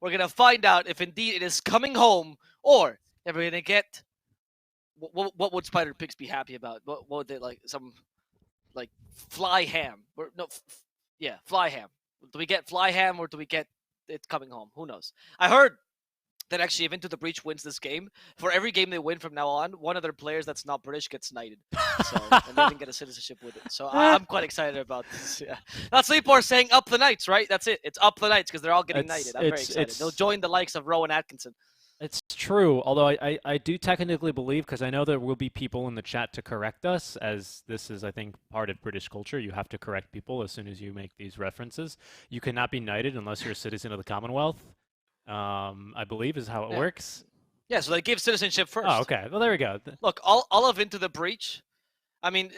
we're going to find out if indeed it is coming home or if we're going to get... What would Spider Pigs be happy about? What would they like? Some like fly ham? Or no, yeah, fly ham. Do we get fly ham or do we get it coming home? Who knows? I heard that actually if Into the Breach wins this game, for every game they win from now on, one of their players that's not British gets knighted. So and they even get a citizenship with it. So I'm quite excited about this. Yeah, that's Sleepor saying up the Knights, right? That's it. It's up the Knights because they're all getting knighted. I'm very excited. They'll join the likes of Rowan Atkinson. It's true, although I do technically believe, because I know there will be people in the chat to correct us, as this is, I think, part of British culture. You have to correct people as soon as you make these references. You cannot be knighted unless you're a citizen of the Commonwealth, I believe is how it works. Yeah, so they give citizenship first. Oh, okay. Well, there we go. Look, all of Into the Breach, I mean...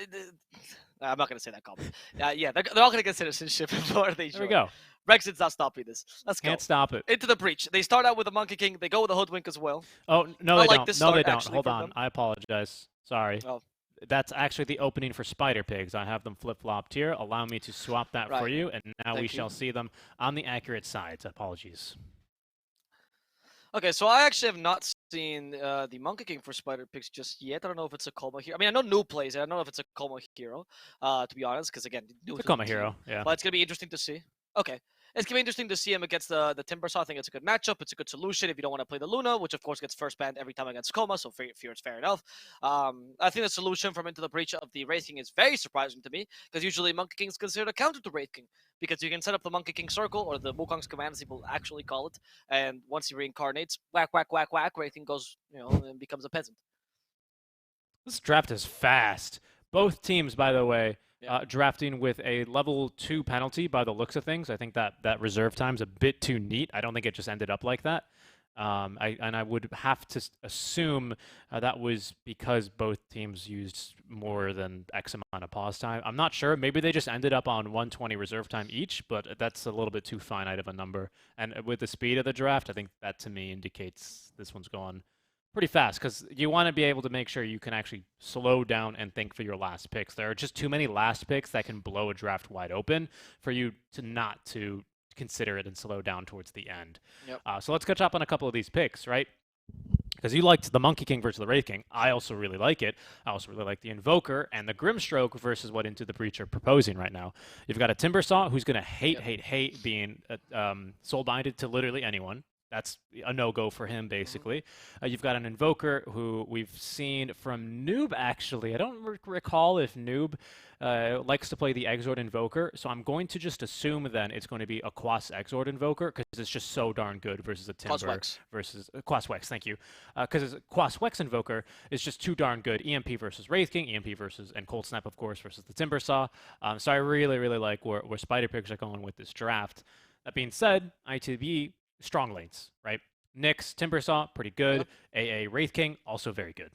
I'm not going to say that comment. Yeah, they're all going to get citizenship before they join. There we go. Brexit's not stopping this. Let's go. Can't stop it. Into the Breach. They start out with the Monkey King. They go with the Hoodwink as well. Oh, no, they don't. No, they don't. Hold on. Them. I apologize. Sorry. Oh. That's actually the opening for Spider Pigs. I have them flip-flopped here. Allow me to swap that for you, and now we shall see them on the accurate sides. Apologies. Okay, so I actually have not seen the Monkey King for Spider Pigs just yet. I don't know if it's a Coma hero. I mean, I know Noob plays it. I don't know if it's a Coma hero, to be honest, because again, Noob is a Coma hero, yeah. But it's going to be interesting to see. Okay. It's going to be interesting to see him against the Timbersaw. I think it's a good matchup. It's a good solution if you don't want to play the Luna, which of course gets first banned every time against Coma, so fear it's fair enough. I think the solution from Into the Breach of the Wraith King is very surprising to me, because usually Monkey King is considered a counter to Wraith King, because you can set up the Monkey King circle, or the Wukong's command as people actually call it, and once he reincarnates, whack, whack, whack, whack, Wraith King goes, and becomes a peasant. This draft is fast. Both teams, by the way, drafting with a level 2 penalty by the looks of things. I think that reserve time's a bit too neat. I don't think it just ended up like that. I would have to assume that was because both teams used more than X amount of pause time. I'm not sure. Maybe they just ended up on 120 reserve time each, but that's a little bit too finite of a number. And with the speed of the draft, I think that to me indicates this one's going pretty fast, because you want to be able to make sure you can actually slow down and think for your last picks. There are just too many last picks that can blow a draft wide open for you to not to consider it and slow down towards the end. Yep. So let's catch up on a couple of these picks, right? Because you liked the Monkey King versus the Wraith King. I also really like it. I also really like the Invoker and the Grimstroke versus what Into the Breach are proposing right now. You've got a Timbersaw who's going to hate being soul-binded to literally anyone. That's a no-go for him, basically. You've got an Invoker who we've seen from Noob, actually. I don't recall if Noob likes to play the Exort Invoker, so I'm going to just assume then it's going to be a Quas Exort Invoker, because it's just so darn good versus a Timber versus Quas Wex, thank you. Because Quas Wex Invoker is just too darn good. EMP versus Wraith King, EMP versus, and Cold Snap, of course, versus the Timbersaw. So I really, really like where Spider Pigs are going with this draft. That being said, ITB, strong lanes, right? Nyx, Timbersaw, pretty good. AA, Wraith King, also very good.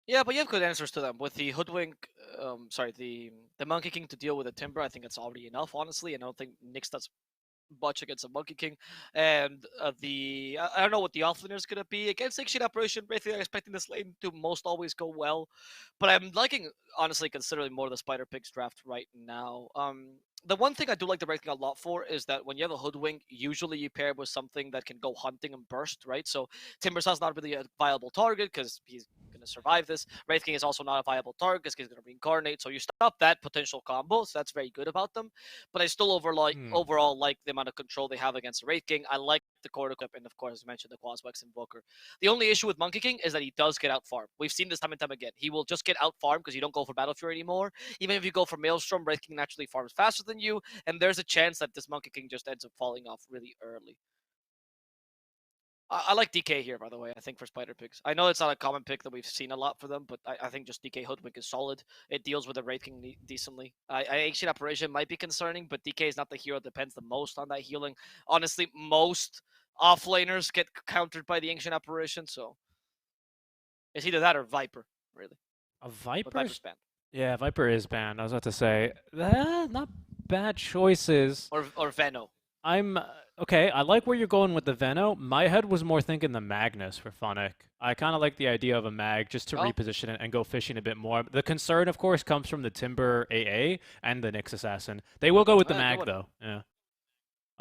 Yeah, but you have good answers to them. With the Hoodwink, the Monkey King to deal with the Timber, I think it's already enough, honestly. And I don't think Nyx does much against a Monkey King. And I don't know what the offlaner is going to be. Against Ancient Operation, basically I'm expecting this lane to most always go well. But I'm liking, honestly, considerably more the Spider Pigs draft right now. The one thing I do like the Wraith King a lot for is that when you have a Hoodwink, usually you pair it with something that can go hunting and burst, right? So Timbersaw's not really a viable target because he's going to survive this. Wraith King is also not a viable target because he's going to reincarnate. So you stop that potential combo, so that's very good about them. But I still overall like the amount of control they have against the Wraith King. I like the core equip, and of course, as I mentioned, the Quas Wex Invoker. The only issue with Monkey King is that he does get out farmed. We've seen this time and time again. He will just get out farmed because you don't go for Battle Fury anymore. Even if you go for Maelstrom, Wraith King naturally farms faster than you, and there's a chance that this Monkey King just ends up falling off really early. I like DK here, by the way, I think, for Spider Pigs. I know it's not a common pick that we've seen a lot for them, but I think just DK Hoodwink is solid. It deals with the Wraith King decently. Ancient Operation might be concerning, but DK is not the hero that depends the most on that healing. Honestly, most offlaners get countered by the Ancient Operation, so it's either that or Viper, really. A Viper? Viper's banned. Yeah, Viper is banned. I was about to say, not bad choices. Or Veno. Okay, I like where you're going with the Veno. My head was more thinking the Magnus for Funnick. I kind of like the idea of a Mag just to reposition it and go fishing a bit more. The concern, of course, comes from the Timber AA and the Nyx Assassin. They will go with the Mag, though. Yeah.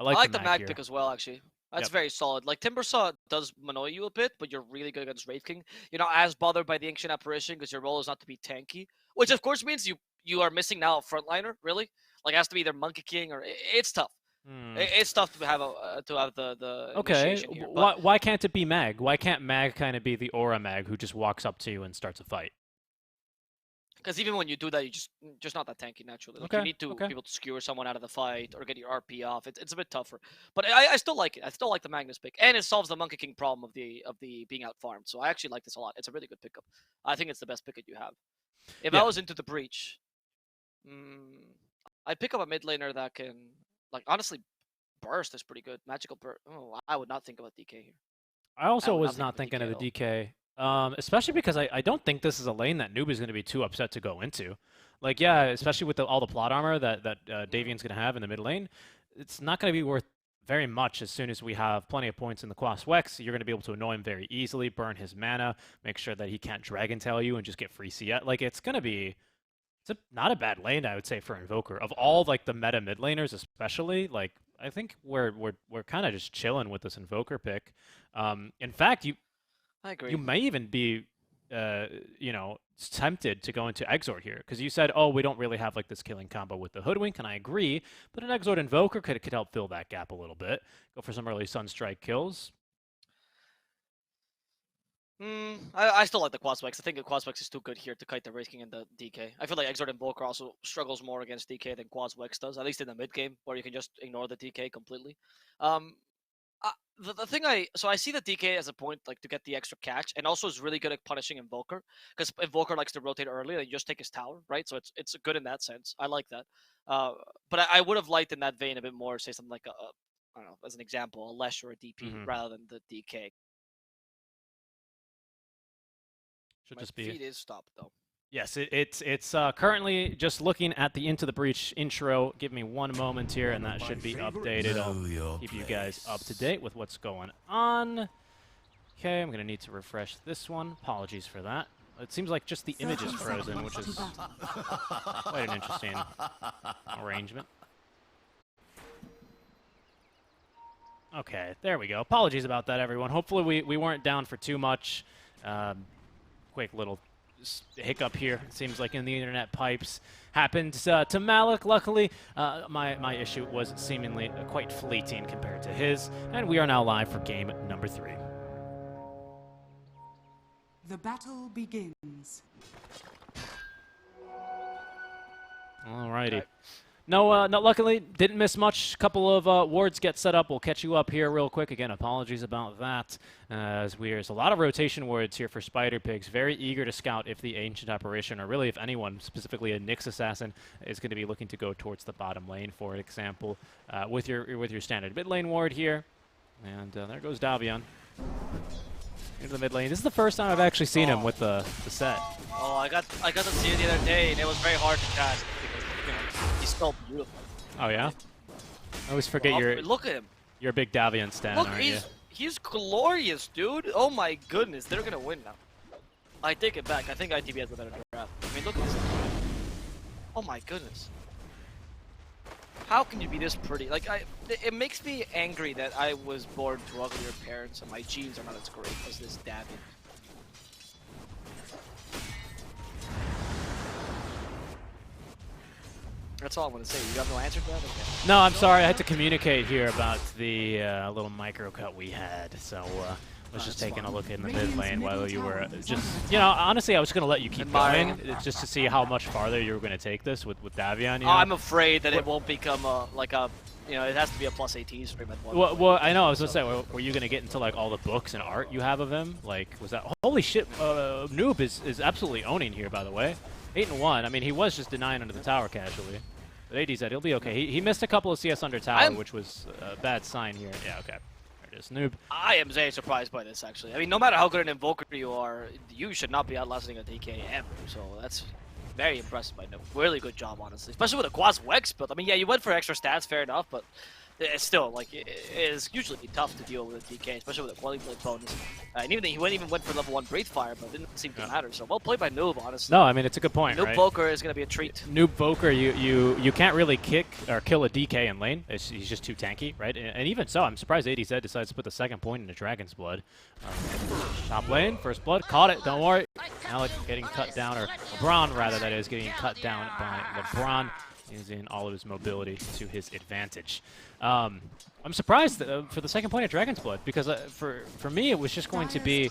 I I like the like the mag mag here. pick as well, actually. That's Yep. very solid. Like Timbersaw does annoy you a bit, but you're really good against Wraith King. You're not as bothered by the Ancient Apparition because your role is not to be tanky, which of course means you are missing now a frontliner. Really, like it has to be either Monkey King or it's tough. Hmm. It's tough to have the Okay. initiation here, but Why can't it be mag? Why can't mag kind of be the aura mag who just walks up to you and starts a fight? because even when you do that, you just not that tanky naturally. Like you Okay. need to Okay. be able to skewer someone out of the fight or get your RP off. It's a bit tougher, but I still like it. I still like the Magnus pick, and it solves the Monkey King problem of the being out farmed. So I actually like this a lot. It's a really good pickup. I think it's the best pick that you have. If I Yeah. was into the breach, mm, I'd pick up a mid laner that can like honestly burst is pretty good. Magical burst. Oh, I would not think about DK here. I I also would not was think not about thinking DK of at the all. DK, especially because I don't think this is a lane that Noob is going to be too upset to go into. Like, yeah, especially with all the plot armor that Davian's going to have in the mid lane, it's not going to be worth very much as soon as we have plenty of points in the Quas Wex. You're going to be able to annoy him very easily, burn his mana, make sure that he can't Dragon Tail you and just get free CS. Like, it's going to be not a bad lane, I would say, for Invoker. Of all like the meta mid laners, especially, like I think we're kind of just chilling with this Invoker pick. In fact, I you agree. may even be, you know, tempted to go into Exort here because you said, oh, we don't really have like this killing combo with the Hoodwink, and I agree. But an Exort Invoker could help fill that gap a little bit. Go for some early Sunstrike kills. I still like the Quaswex. I think the Quaswex is too good here to kite the Wraith King and the DK. I feel like Exort Invoker also struggles more against DK than Quaswex does, at least in the mid game, where you can just ignore the DK completely. Um, the thing I see the DK as a point like to get the extra catch, and also is really good at punishing Invoker because Invoker likes to rotate early and you just take his tower, right? So it's good in that sense. I like that. But I would have liked in that vein a bit more, say something like a I don't know, as an example, a Lesh or a DP Mm-hmm. rather than the DK. Should My just be. feed is stopped though. Yes, it's currently just looking at the Into the Breach intro. Give me one moment here, and that should be updated. I'll keep you guys up to date with what's going on. Okay, I'm going to need to refresh this one. Apologies for that. It seems like just the image is frozen, which is quite an interesting arrangement. Okay, there we go. Apologies about that, everyone. Hopefully we weren't down for too much. Quick little hiccup here. It seems like in the internet pipes happened to Malik. Luckily, my issue was seemingly quite fleeting compared to his, and we are now live for game number 3. The battle begins. Alrighty. Okay. No, luckily, didn't miss much. Couple of wards get set up. We'll catch you up here real quick. Again, apologies about that. As there's a lot of rotation wards here for Spider Pigs. Very eager to scout if the Ancient Apparition, or really if anyone, specifically a Nyx Assassin, is going to be looking to go towards the bottom lane, for example, with your standard mid lane ward here. And there goes Davion into the mid lane. This is the first time I've actually seen him with the set. Oh, I got to see it the other day, and it was very hard to cast because he's so beautiful. Oh yeah. I always forget Look at him. you're a big Davion stan, Look, aren't you? he's glorious, dude. Oh my goodness, they're gonna win now. I take it back. I think ITB has a better draft. I mean, look at this. Oh my goodness. How can you be this pretty? Like, it makes me angry that I was born to uglier parents and my genes are not as great as this Davion. That's all I'm gonna say. You got no answer to that? Okay. No, I'm sorry. I had to communicate here about the little micro cut we had. So was just taking a look in the mid lane while you were just, you know, honestly, I was going to let you keep going just to see how much farther you were going to take this with Davion. You know? I'm afraid that it won't become like a, you know, it has to be a plus 18 stream at one point. Well, I know. I was going to say, were you going to get into like all the books and art you have of him? Like, was that holy shit? Noob is absolutely owning here, by the way. 8-1. I mean, he was just denying under the tower casually. But AD said he'll be okay. He missed a couple of CS under tower, which was a bad sign here. Yeah, okay. There it is, Noob. I am very surprised by this, actually. I mean, no matter how good an Invoker you are, you should not be outlasting a DK ever. So that's very impressive by Noob. Really good job, honestly. Especially with a Quas Wex build. I mean, yeah, you went for extra stats, fair enough, but It's still, like, it is usually tough to deal with a DK, especially with a quality play bonus. And even he went for level 1 Breathe Fire, but it didn't seem to matter. So well played by Noob, honestly. No, I mean, it's a good point, Noob right? Voker is going to be a treat. Noob Voker, you can't really kick or kill a DK in lane. He's just too tanky, right? And even so, I'm surprised ADZ decides to put the second point into Dragon's Blood. Top lane, first blood, caught it, don't worry. Alec getting cut down, or LeBron, rather, that is, getting cut down by LeBron. Using all of his mobility to his advantage. I'm surprised for the second point of Dragon's Blood, because for me it was just going to be,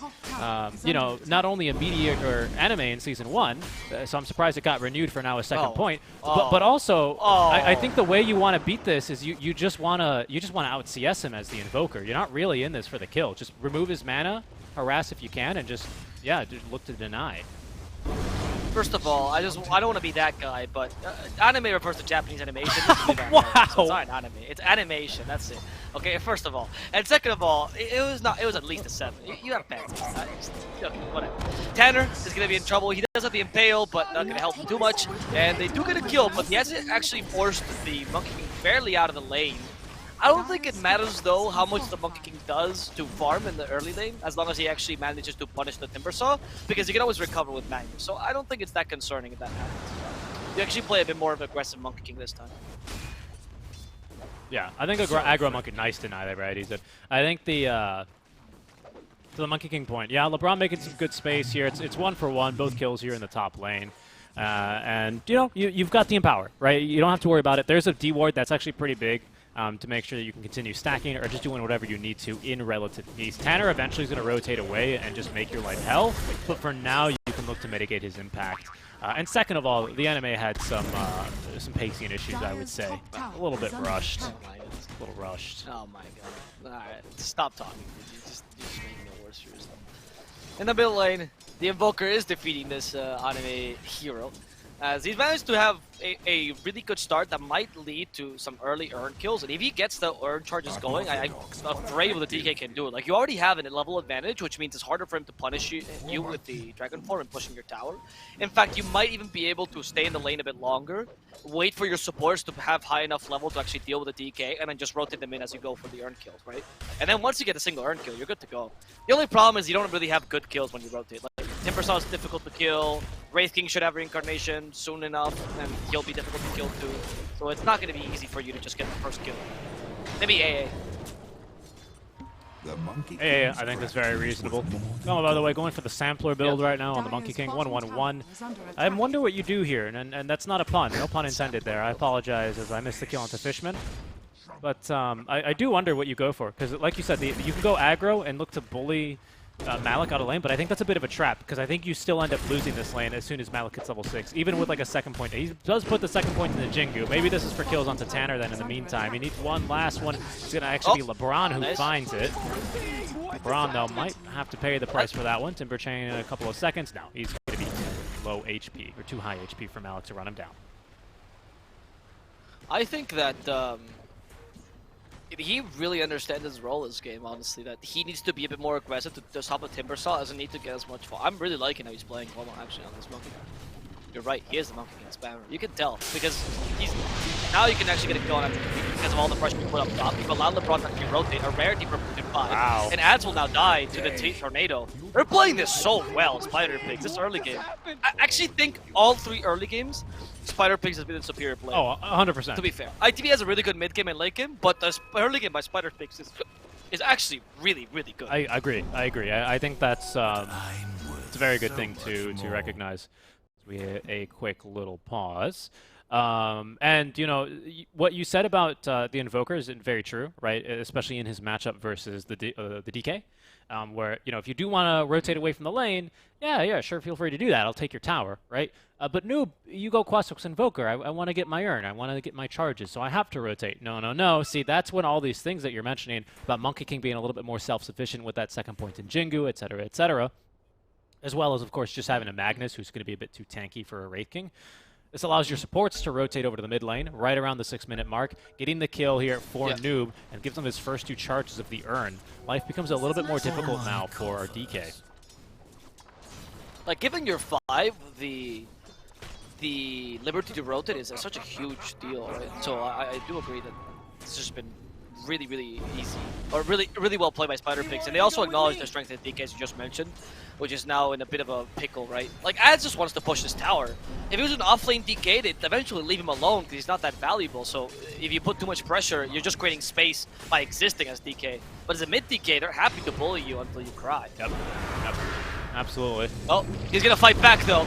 you know, not only a mediocre anime in Season 1, so I'm surprised it got renewed for now a second point, but also I think the way you want to beat this is you just want to out CS him as the Invoker. You're not really in this for the kill. Just remove his mana, harass if you can, and just look to deny. First of all, I don't want to be that guy, but anime refers to Japanese animation. Wow. So it's not an anime. It's animation. That's it. Okay. First of all, and second of all, it was not. It was at least a 7. You have fans. Okay, whatever. Tanner is gonna be in trouble. He does have the impale, but not gonna help him too much. And they do get a kill, but he hasn't actually forced the Monkey King barely out of the lane. I don't think it matters, though, how much the Monkey King does to farm in the early lane, as long as he actually manages to punish the Timbersaw, because you can always recover with Magnus. So I don't think it's that concerning if that happens. You actually play a bit more of an aggressive Monkey King this time. Yeah, I think aggro Monkey, nice deny there, right? He said. I think to the Monkey King point, yeah, LeBron making some good space here. It's 1-for-1, both kills here in the top lane. And, you know, you've got the Empower, right? You don't have to worry about it. There's a D-ward that's actually pretty big. To make sure that you can continue stacking or just doing whatever you need to in relative ease. Tanner eventually is going to rotate away and just make your life hell, but for now you can look to mitigate his impact. And second of all, the anime had some pacing issues, I would say. A little bit rushed. A little rushed. Oh my god. Alright, stop talking. You just making it worse for yourself. In the middle lane, the Invoker is defeating this anime hero, as he's managed to have a really good start that might lead to some early earn kills. And if he gets the earn charges going, I'm afraid what the DK can do it. Like, you already have a level advantage, which means it's harder for him to punish you with the Dragon Form and pushing your tower. In fact, you might even be able to stay in the lane a bit longer, wait for your supports to have high enough level to actually deal with the DK, and then just rotate them in as you go for the earn kills, right? And then once you get a single earn kill, you're good to go. The only problem is you don't really have good kills when you rotate. Like, Timbersaw is difficult to kill, Wraith King should have reincarnation soon enough, and he'll be difficult to kill too. So it's not going to be easy for you to just get the first kill. Maybe AA. AA, I think that's very reasonable. Oh, by the way, going for the sampler build right now on the Monkey King, 1-1-1. I wonder what you do here, and that's not a pun. No pun intended there. I apologize as I missed the kill onto Fishman. But I do wonder what you go for, because like you said, you can go aggro and look to bully Malik out of lane, but I think that's a bit of a trap, because I think you still end up losing this lane as soon as Malik hits level 6, even with like a second point. He does put the second point in the Jingu. Maybe this is for kills onto Tanner then in the meantime. He needs one last one. It's going to actually be LeBron who finds it. LeBron, though, might have to pay the price for that one. Timber Chain in a couple of seconds. No, he's going to be too low HP, or too high HP for Malik to run him down. I think that he really understands his role in this game, honestly, that he needs to be a bit more aggressive to stop a Timbersaw, doesn't need to get as much fall. I'm really liking how he's playing Como actually on this Monkey King. You're right, he is the Monkey King spammer. You can tell, because now you can actually get a kill on him because of all the pressure you put up top. You've allowed LeBron to actually rotate, a rarity for 5. Wow. And Ads will now die to the Tornado. They're playing this so well, Spider Pigs, this early game. I actually think all 3 early games, Spider Pigs has been the superior play. Oh, 100%. To be fair. ITV has a really good mid game and late game, but the early game by Spider Pigs is actually really, really good. I agree. I think that's it's a very good thing to recognize. We hit a quick little pause. And, you know, what you said about the Invoker is very true, right? Especially in his matchup versus the DK. Where, you know, if you do want to rotate away from the lane, yeah, sure, feel free to do that. I'll take your tower, right? But Noob, you go Quastox Invoker. I want to get my urn. I want to get my charges, so I have to rotate. No. See, that's when all these things that you're mentioning about Monkey King being a little bit more self-sufficient with that second point in Jingu, etc., as well as, of course, just having a Magnus who's going to be a bit too tanky for a Wraith King. This allows your supports to rotate over to the mid lane, right around the 6-minute mark, getting the kill here for Noob, and gives him his first 2 charges of the urn. Life becomes a little bit more difficult now for our DK. Like, giving your 5 the liberty to rotate is such a huge deal, right? So I do agree that it's just been really, really easy, or really well played by Spider Pigs. And they also acknowledge their strength in DK, as you just mentioned, which is now in a bit of a pickle, right? Like, Ads just wants to push this tower. If he was an off-lane DK, they'd eventually leave him alone because he's not that valuable. So if you put too much pressure, you're just creating space by existing as DK. But as a mid DK, they're happy to bully you until you cry. Yep. Absolutely. Oh, he's gonna fight back though.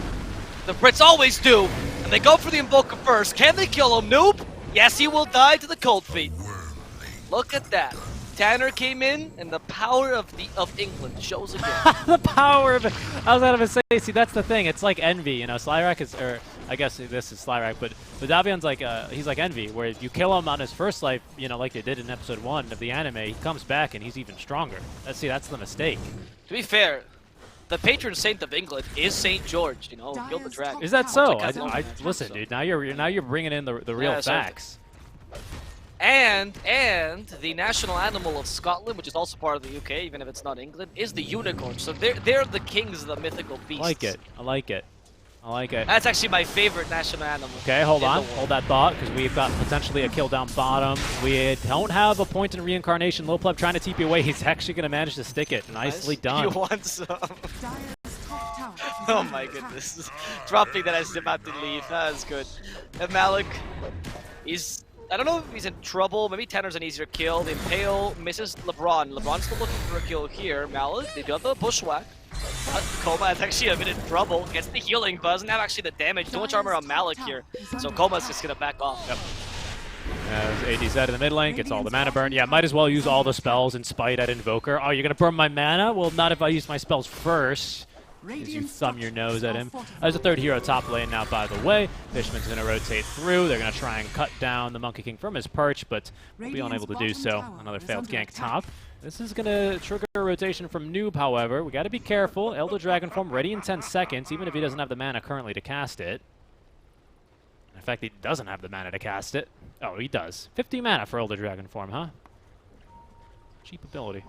The Brits always do. And they go for the Invoker first. Can they kill him, Noob? Yes, he will die to the cold feet. Look at that. Tanner came in, and the power of England shows again. The power of it. I was going to say, see, that's the thing. It's like Envy, you know. Slyrak is, or I guess this is Slyrak, but Davion's like, he's like Envy, where if you kill him on his first life, you know, like they did in episode 1 of the anime, he comes back and he's even stronger. See, that's the mistake. To be fair, the patron saint of England is Saint George, you know, kill the dragon. Is that so? I listen, dude. Now you're bringing in the real facts. And the national animal of Scotland, which is also part of the UK, even if it's not England, is the unicorn. So they're the kings of the mythical beasts. I like it. I like it. I like it. That's actually my favorite national animal. Okay, hold on. Hold that thought, because we've got potentially a kill down bottom. We don't have a point in reincarnation. Low pleb trying to TP away. He's actually going to manage to stick it. Nicely done. You want some? Oh my goodness. Dropping that as he's about to leave. That is good. And Malik, I don't know if he's in trouble. Maybe Tanner's an easier kill. The Impale misses LeBron. LeBron's still looking for a kill here. Malik, they do have the bushwhack. Coma is actually a bit in trouble. Gets the healing, but doesn't have actually the damage. Too much armor on Malik here. So Coma's just going to back off. Yep. As AD said in the mid lane, gets all the mana burn. Yeah, might as well use all the spells in spite at Invoker. Oh, you're going to burn my mana? Well, not if I use my spells first. As you thumb your nose at him. There's a third hero top lane now, by the way. Fishman's going to rotate through. They're going to try and cut down the Monkey King from his perch, but will be unable to do so. Another failed gank top. This is going to trigger a rotation from Noob, however. We got to be careful. Elder Dragon form ready in 10 seconds, even if he doesn't have the mana currently to cast it. In fact, he doesn't have the mana to cast it. Oh, he does. 50 mana for Elder Dragon form, huh? Cheap ability.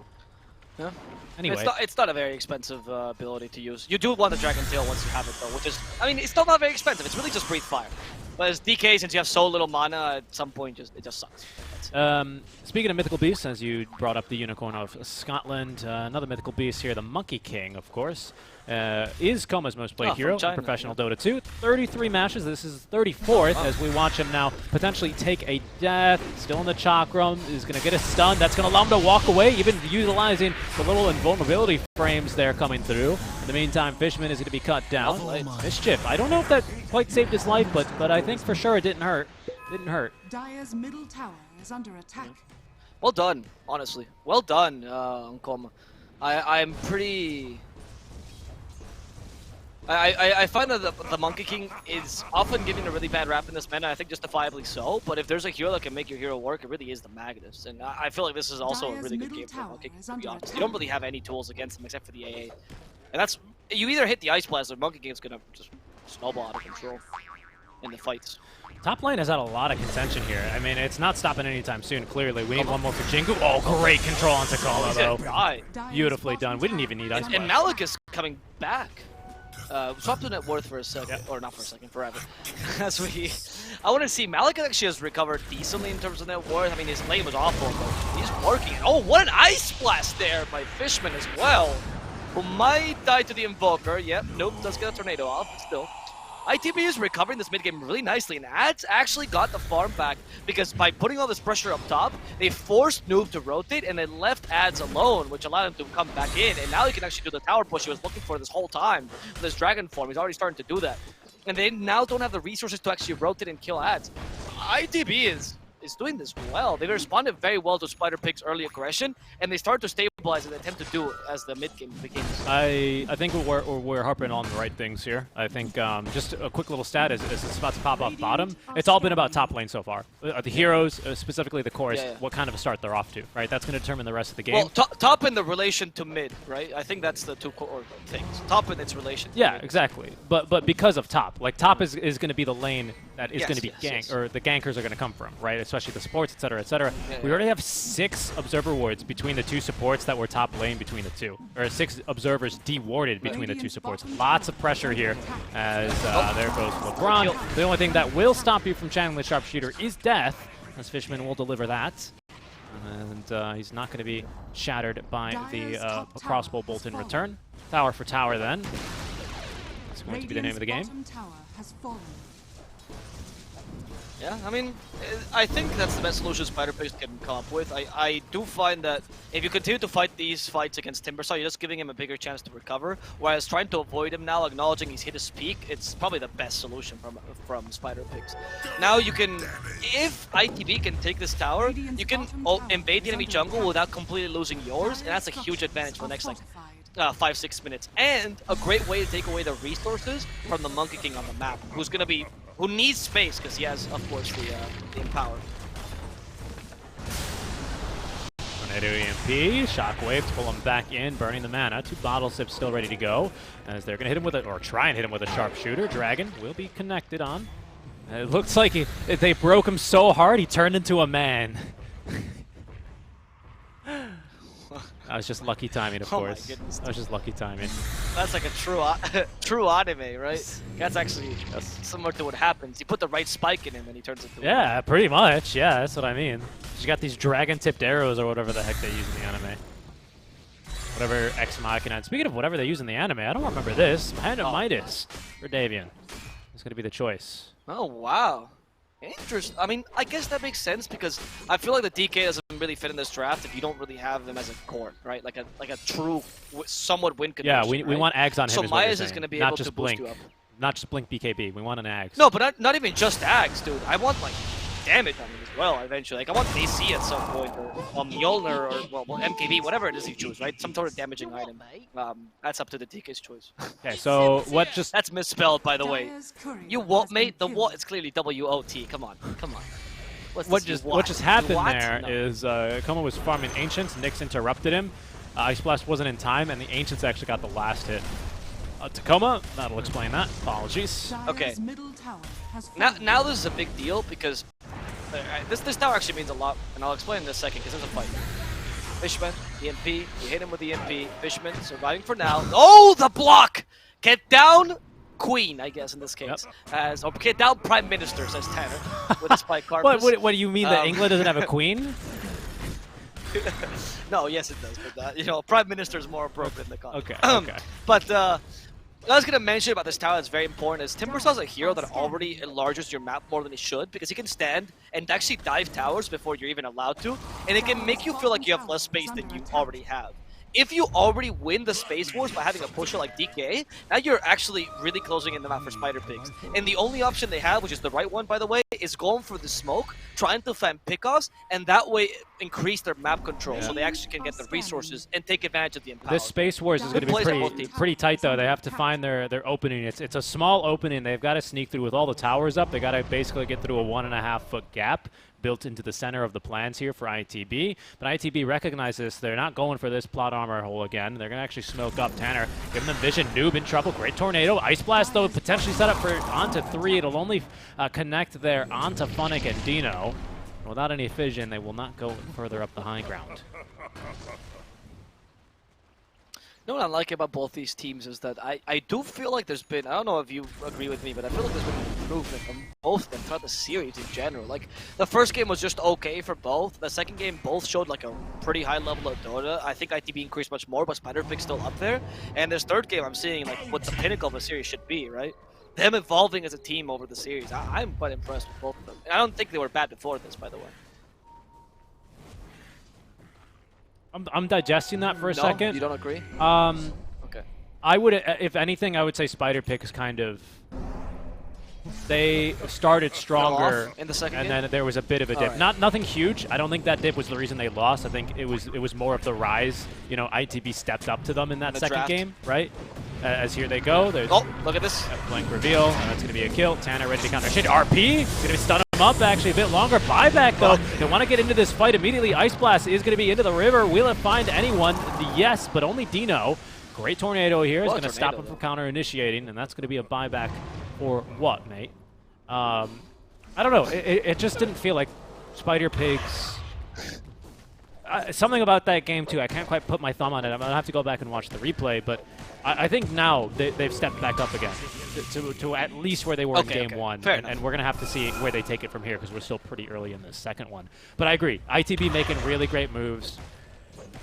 Yeah. Anyway. It's not a very expensive ability to use. You do want the Dragon Tail once you have it, though, which is, I mean, it's still not very expensive. It's really just Breathe Fire. But as DK, since you have so little mana, at some point, it just sucks. Speaking of mythical beasts, as you brought up the Unicorn of Scotland, another mythical beast here, the Monkey King, of course, is Coma's most played hero in professional Dota 2. 33 matches. This is 34th as we watch him now potentially take a death. Still in the chakram, is going to get a stun. That's going to allow him to walk away, even utilizing the little invulnerability frames there coming through. In the meantime, Fishman is going to be cut down. Mischief. I don't know if that quite saved his life, but I think for sure it didn't hurt. Didn't hurt. Dire's middle tower is under attack. Well done, honestly. Well done, Coma. I'm pretty... I find that the Monkey King is often given a really bad rap in this meta, I think justifiably so, but if there's a hero that can make your hero work, it really is the Magnus. And I feel like this is also a really good game for Monkey King, to be honest. You don't really have any tools against him except for the AA. And that's... You either hit the Ice Blast or Monkey King's gonna just snowball out of control in the fights. Top lane has had a lot of contention here. I mean, it's not stopping anytime soon, clearly. We need one more for Jingu. Oh, great control on Takala, though. Beautifully done. We didn't even need Ice Blast. And Malik is coming back. Swap to net worth for a second, or not for a second, forever. I want to see Malik actually has recovered decently in terms of net worth. I mean, his lane was awful, but he's working. Oh, what an Ice Blast there by Fishman as well, who might die to the Invoker. Yep, nope, does get a tornado off, but still. ITB is recovering this mid-game really nicely, and Ads actually got the farm back because by putting all this pressure up top, they forced Noob to rotate and then left Ads alone, which allowed him to come back in, and now he can actually do the tower push he was looking for this whole time with his Dragon form. He's already starting to do that. And they now don't have the resources to actually rotate and kill Ads. ITB is doing this well. They responded very well to Spider Pig's early aggression, and they start to stabilize and attempt to do it as the mid-game begins. I think we're harping on the right things here. I think just a quick little stat as it's about to pop off bottom, it's all been about top lane so far. The heroes, specifically the chorus, what kind of a start they're off to, right? That's going to determine the rest of the game. Well, top in the relation to mid, right? I think that's the two core things. Top in its relation to mid. Exactly. But because of top, like top is going to be the lane that is going to be ganked, or the gankers are going to come from, right? Especially the supports, etc., etc. We already have 6 observer wards between the 2 supports that were top lane between the 2, or 6 observers dewarded between the 2 supports. Lots of pressure here as there goes LeBron. The only thing that will stop you from channeling the sharpshooter is death, as Fishman will deliver that. And he's not going to be shattered by the Dire's top tower crossbow has bolt in fallen. return. Tower for tower then. That's going to be the name of the game. Bottom tower has fallen. Yeah, I mean, I think that's the best solution Spider Pigs can come up with. I do find that if you continue to fight these fights against Timbersaw, you're just giving him a bigger chance to recover. Whereas trying to avoid him now, acknowledging he's hit his peak, it's probably the best solution from Spider Pigs. Now you can, if ITB can take this tower, you can invade the enemy jungle without completely losing yours, and that's a huge advantage for the next like 5-6 minutes. And a great way to take away the resources from the Monkey King on the map, who needs space because he has, of course, the Empower. Tornado EMP, Shockwave to pull him back in, burning the mana. 2 bottle sips still ready to go, as they're going to hit him with or try and hit him with a sharpshooter. Dragon will be connected on. It looks like they broke him so hard he turned into a man. That was just lucky timing, of course. My goodness, that was just lucky timing. That's like a true anime, right? That's actually similar to what happens. You put the right spike in him and he turns into Yeah, pretty much. Yeah, that's what I mean. You got these dragon-tipped arrows or whatever the heck they use in the anime. Whatever Ex Machina. And speaking of whatever they use in the anime, I don't remember this. Hand of Midas for Davian. It's going to be the choice. Oh, wow. Interesting. I mean, I guess that makes sense because I feel like the DK doesn't really fit in this draft if you don't really have them as a core, right? Like a true, somewhat win condition. Yeah, we want Ags on him. So is what Midas you're is saying. going to be not able just to Blink. boost you up. Not just Blink BKB. We want an Ags. No, but not even just Ags, dude. I want like damage on him as well eventually. Like I want AC at some point, or Mjolnir, or well, MKB, whatever it is you choose, right? Some sort of damaging item. That's up to the DK's choice. Okay, so what just... That's misspelled, by the way. Dire's courier You what, has mate? been The what? killed. It's clearly WOT. Come on, come on. What just happened What? there No. is Koma was farming Ancients, Nyx interrupted him, Ice Blast wasn't in time, and the Ancients actually got the last hit. Tacoma, that'll explain that. Apologies. Dire's Okay. middle tower has Now fallen. this is a big deal because this tower actually means a lot, and I'll explain in a second because there's a fight. Fishman, EMP, you hit him with the EMP. Fishman surviving for now. Oh, the block! Get down, Queen, I guess in this case. Or get down, Prime Minister, says Tanner with his spike carpus. What do you mean that England doesn't have a queen? No, yes it does, but you know, Prime Minister is more appropriate in the context. Okay, okay. But what I was gonna mention about this tower that's very important is Timbersaw's a hero that already enlarges your map more than he should because he can stand and actually dive towers before you're even allowed to, and it can make you feel like you have less space than you already have. If you already win the Space Wars by having a pusher like DK, now you're actually really closing in the map for Spider Pigs. And the only option they have, which is the right one by the way, is going for the smoke, trying to find pickoffs, and that way increase their map control so they actually can get the resources and take advantage of the empower. This Space Wars is going to be plays on both teams. pretty tight though. They have to find their opening. It's a small opening. They've got to sneak through with all the towers up. They got to basically get through a 1.5 foot gap built into the center of the plans here for ITB. But ITB recognizes they're not going for this plot armor hole again. They're going to actually smoke up Tanner, giving them vision. Noob in trouble. Great tornado. Ice Blast, though, potentially set up for onto 3. It'll only connect there onto Funnick and Dino. Without any vision, they will not go further up the high ground. You know what I like about both these teams is that I do feel like there's been, I don't know if you agree with me, but I feel like there's been improvement from both of them throughout the series in general. Like, the first game was just okay for both. The second game, both showed like a pretty high level of Dota. I think ITB increased much more, but Spider Pig's still up there. And this third game, I'm seeing like what the pinnacle of a series should be, right? Them evolving as a team over the series. I'm quite impressed with both of them. And I don't think they were bad before this, by the way. I'm digesting that for a second. You don't agree? Okay. I would, if anything, I would say Spider Pig is kind of. They started stronger in the second and game? then there was a bit of a dip. Alright. Nothing huge. I don't think that dip was the reason they lost. I think it was more of the rise. You know, ITB stepped up to them in that The second draft. game, right? As here they go. There's Oh, look at this. a blank reveal, and that's going to be a kill. Tanner ready to counter shit. RP going to stun him up actually a bit longer. Buyback though. They want to get into this fight immediately. Ice Blast is going to be into the river. Will it find anyone? Yes, but only Dino. Great tornado here is going to stop him from counter initiating, and that's going to be a buyback for what, mate? I don't know. It just didn't feel like Spider Pigs. something about that game too. I can't quite put my thumb on it. I'm gonna have to go back and watch the replay, but I think now they've stepped back up again to at least where they were in game one, and we're gonna have to see where they take it from here because we're still pretty early in the second one. But I agree, ITB making really great moves.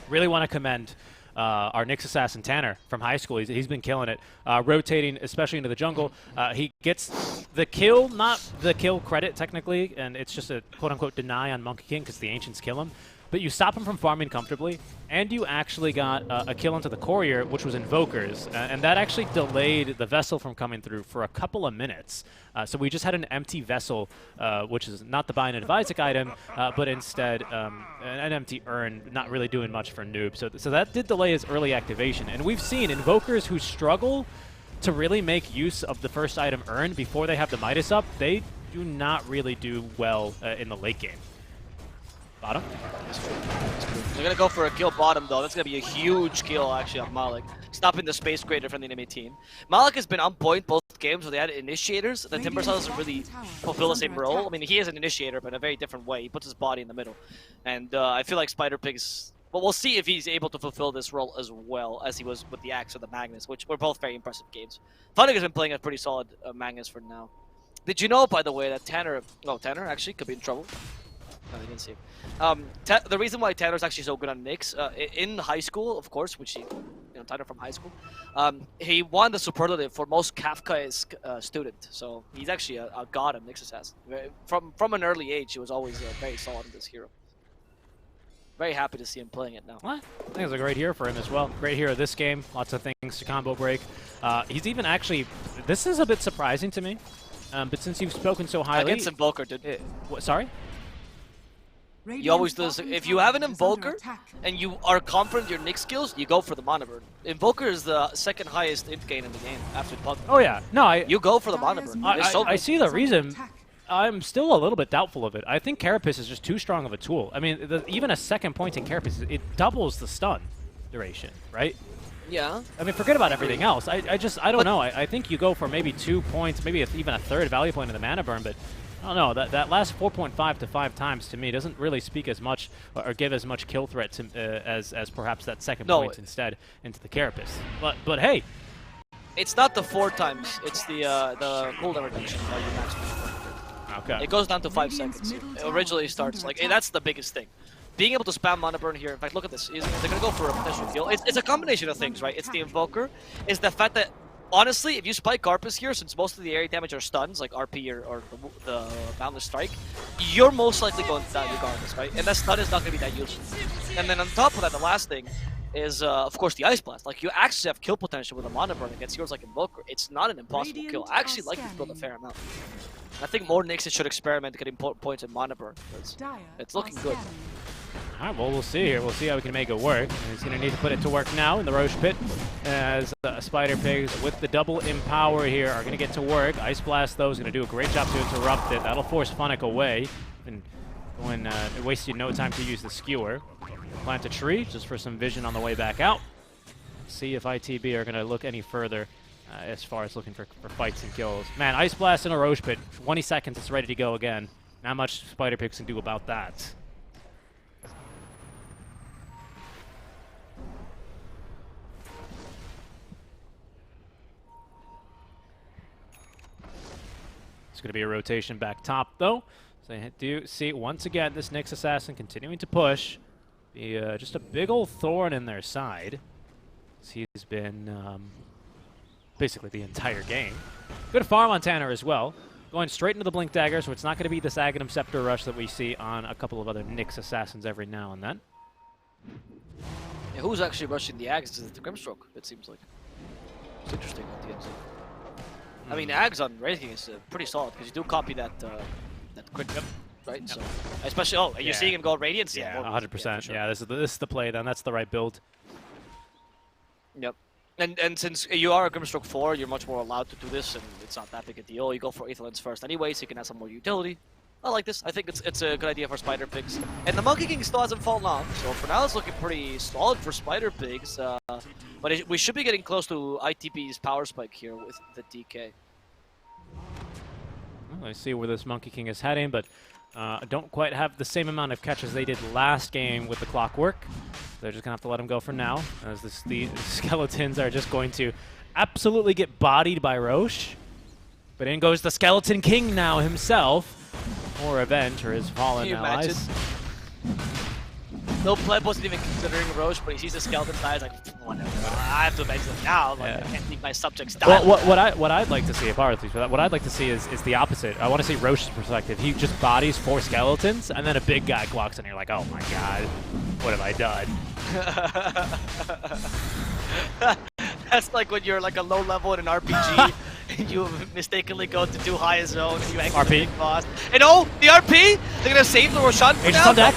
Really want to commend our Nyx assassin Tanner from high school. He's been killing it, rotating especially into the jungle. He gets the kill, not the kill credit technically, and it's just a quote-unquote deny on Monkey King because the Ancients kill him. But you stop him from farming comfortably, and you actually got a kill into the courier, which was Invokers, and that actually delayed the vessel from coming through for a couple of minutes. So we just had an empty vessel, which is not the buy and advise item, but instead an empty urn, not really doing much for Noob. So that did delay his early activation, and we've seen Invokers who struggle to really make use of the first item urn before they have the Midas up. They do not really do well in the late game. Bottom. They're gonna go for a kill bottom though. That's gonna be a huge kill actually on Malik, stopping the space creator from the enemy team. Malik has been on point both games where they had initiators. The Timber Saw doesn't really fulfill the same role. I mean, he is an initiator, but in a very different way. He puts his body in the middle, and I feel like Spider Pig's. Well, we'll see if he's able to fulfill this role as well as he was with the Axe or the Magnus, which were both very impressive games. Funnick has been playing a pretty solid Magnus for now. Did you know, by the way, that Tanner actually could be in trouble? No, they didn't see him. The reason why Tanner's actually so good on Nyx, in high school, of course, which he, Tanner from high school, he won the superlative for most Kafkaesque student. So he's actually a god of Nyx assassin. From an early age, he was always very solid in this hero. Very happy to see him playing it now. Well, I think it's a great hero for him as well. Great hero this game. Lots of things to combo break. He's even actually, this is a bit surprising to me, but since you've spoken so highly. Against Invoker, dude. Sorry? You always do this. If you have an Invoker and you are confident in your Nyx skills, you go for the Mana Burn. Invoker is the second highest int gain in the game after Pug. Oh yeah, no, you go for the Mana Burn. I see the reason. I'm still a little bit doubtful of it. I think Carapace is just too strong of a tool. I mean, even a second point in Carapace, it doubles the stun duration, right? Yeah. I mean, forget about everything else. I don't know. I think you go for maybe 2 points, maybe even a third value point in the Mana Burn, but I don't know. That last 4.5 to 5 times to me doesn't really speak as much or give as much kill threat to, as perhaps that second point instead into the Carapace. But hey, it's not the 4 times. It's the cooldown reduction while you max. Okay. It goes down to 5 seconds. It originally starts like that's the biggest thing. Being able to spam Mana Burn here. In fact, look at this. They're gonna go for a potential kill. It's a combination of things, right? It's the Invoker. It's the fact that honestly, if you spike Carpus here, since most of the area damage are stuns, like RP or the Boundless Strike, you're most likely going to die regardless, right? And that stun is not going to be that useful. And then on top of that, the last thing is, of course, the Ice Blast. Like, you actually have kill potential with a Mana Burn against yours like Invoker. It's not an impossible kill. I actually like this build a fair amount. I think more Nyxes should experiment getting points in Mana Burn, because it's looking good. All right, well, we'll see here. We'll see how we can make it work. And he's going to need to put it to work now in the Roche Pit as Spider Pigs with the double Empower here are going to get to work. Ice Blast, though, is going to do a great job to interrupt it. That'll force Funnick away. And going, wasted no time to use the Skewer. Plant a tree just for some vision on the way back out. See if ITB are going to look any further as far as looking for fights and kills. Man, Ice Blast in a Roche Pit. 20 seconds, it's ready to go again. Not much Spider Pigs can do about that. It's going to be a rotation back top, though. So I do see, once again, this Nyx Assassin continuing to push. Just a big old thorn in their side. He's been basically the entire game. Good farm on Tanner as well. Going straight into the Blink Dagger, so it's not going to be this Aghanim Scepter rush that we see on a couple of other Nyx Assassins every now and then. Yeah, who's actually rushing the Ags is the Grimstroke, it seems like. It's interesting at the end. I mean, Ags on Wraithking is pretty solid, because you do copy that quick, right? Yep. So, especially, are you seeing him go Radiance? Yeah, 100%. Yeah, sure. This is the play then. That's the right build. Yep. And since you are a Grimstroke 4, you're much more allowed to do this, and it's not that big a deal. You go for Aether Lens first anyway, so you can have some more utility. I like this. I think it's a good idea for Spider Pigs. And the Monkey King still hasn't fallen off, so for now it's looking pretty solid for Spider Pigs. But we should be getting close to ITP's power spike here with the DK. Well, I see where this Monkey King is heading, but don't quite have the same amount of catch as they did last game with the clockwork. They're just going to have to let him go for now, as the skeletons are just going to absolutely get bodied by Roche. But in goes the Skeleton King now himself, or Event, or his fallen allies. No pleb wasn't even considering Roche, but he sees the skeleton size like, whatever. I have to avenge them now. Like, I can't leave my subjects die. Well, what I'd like to see, apparently, for that, what I'd like to see is the opposite. I want to see Roche's perspective. He just bodies 4 skeletons, and then a big guy walks in, and you're like, oh my god, what have I done? That's like when you're like a low level in an RPG and you mistakenly go to too high a zone and you exit the big boss. And oh, the RP! They're gonna save the Roshan for now. On deck.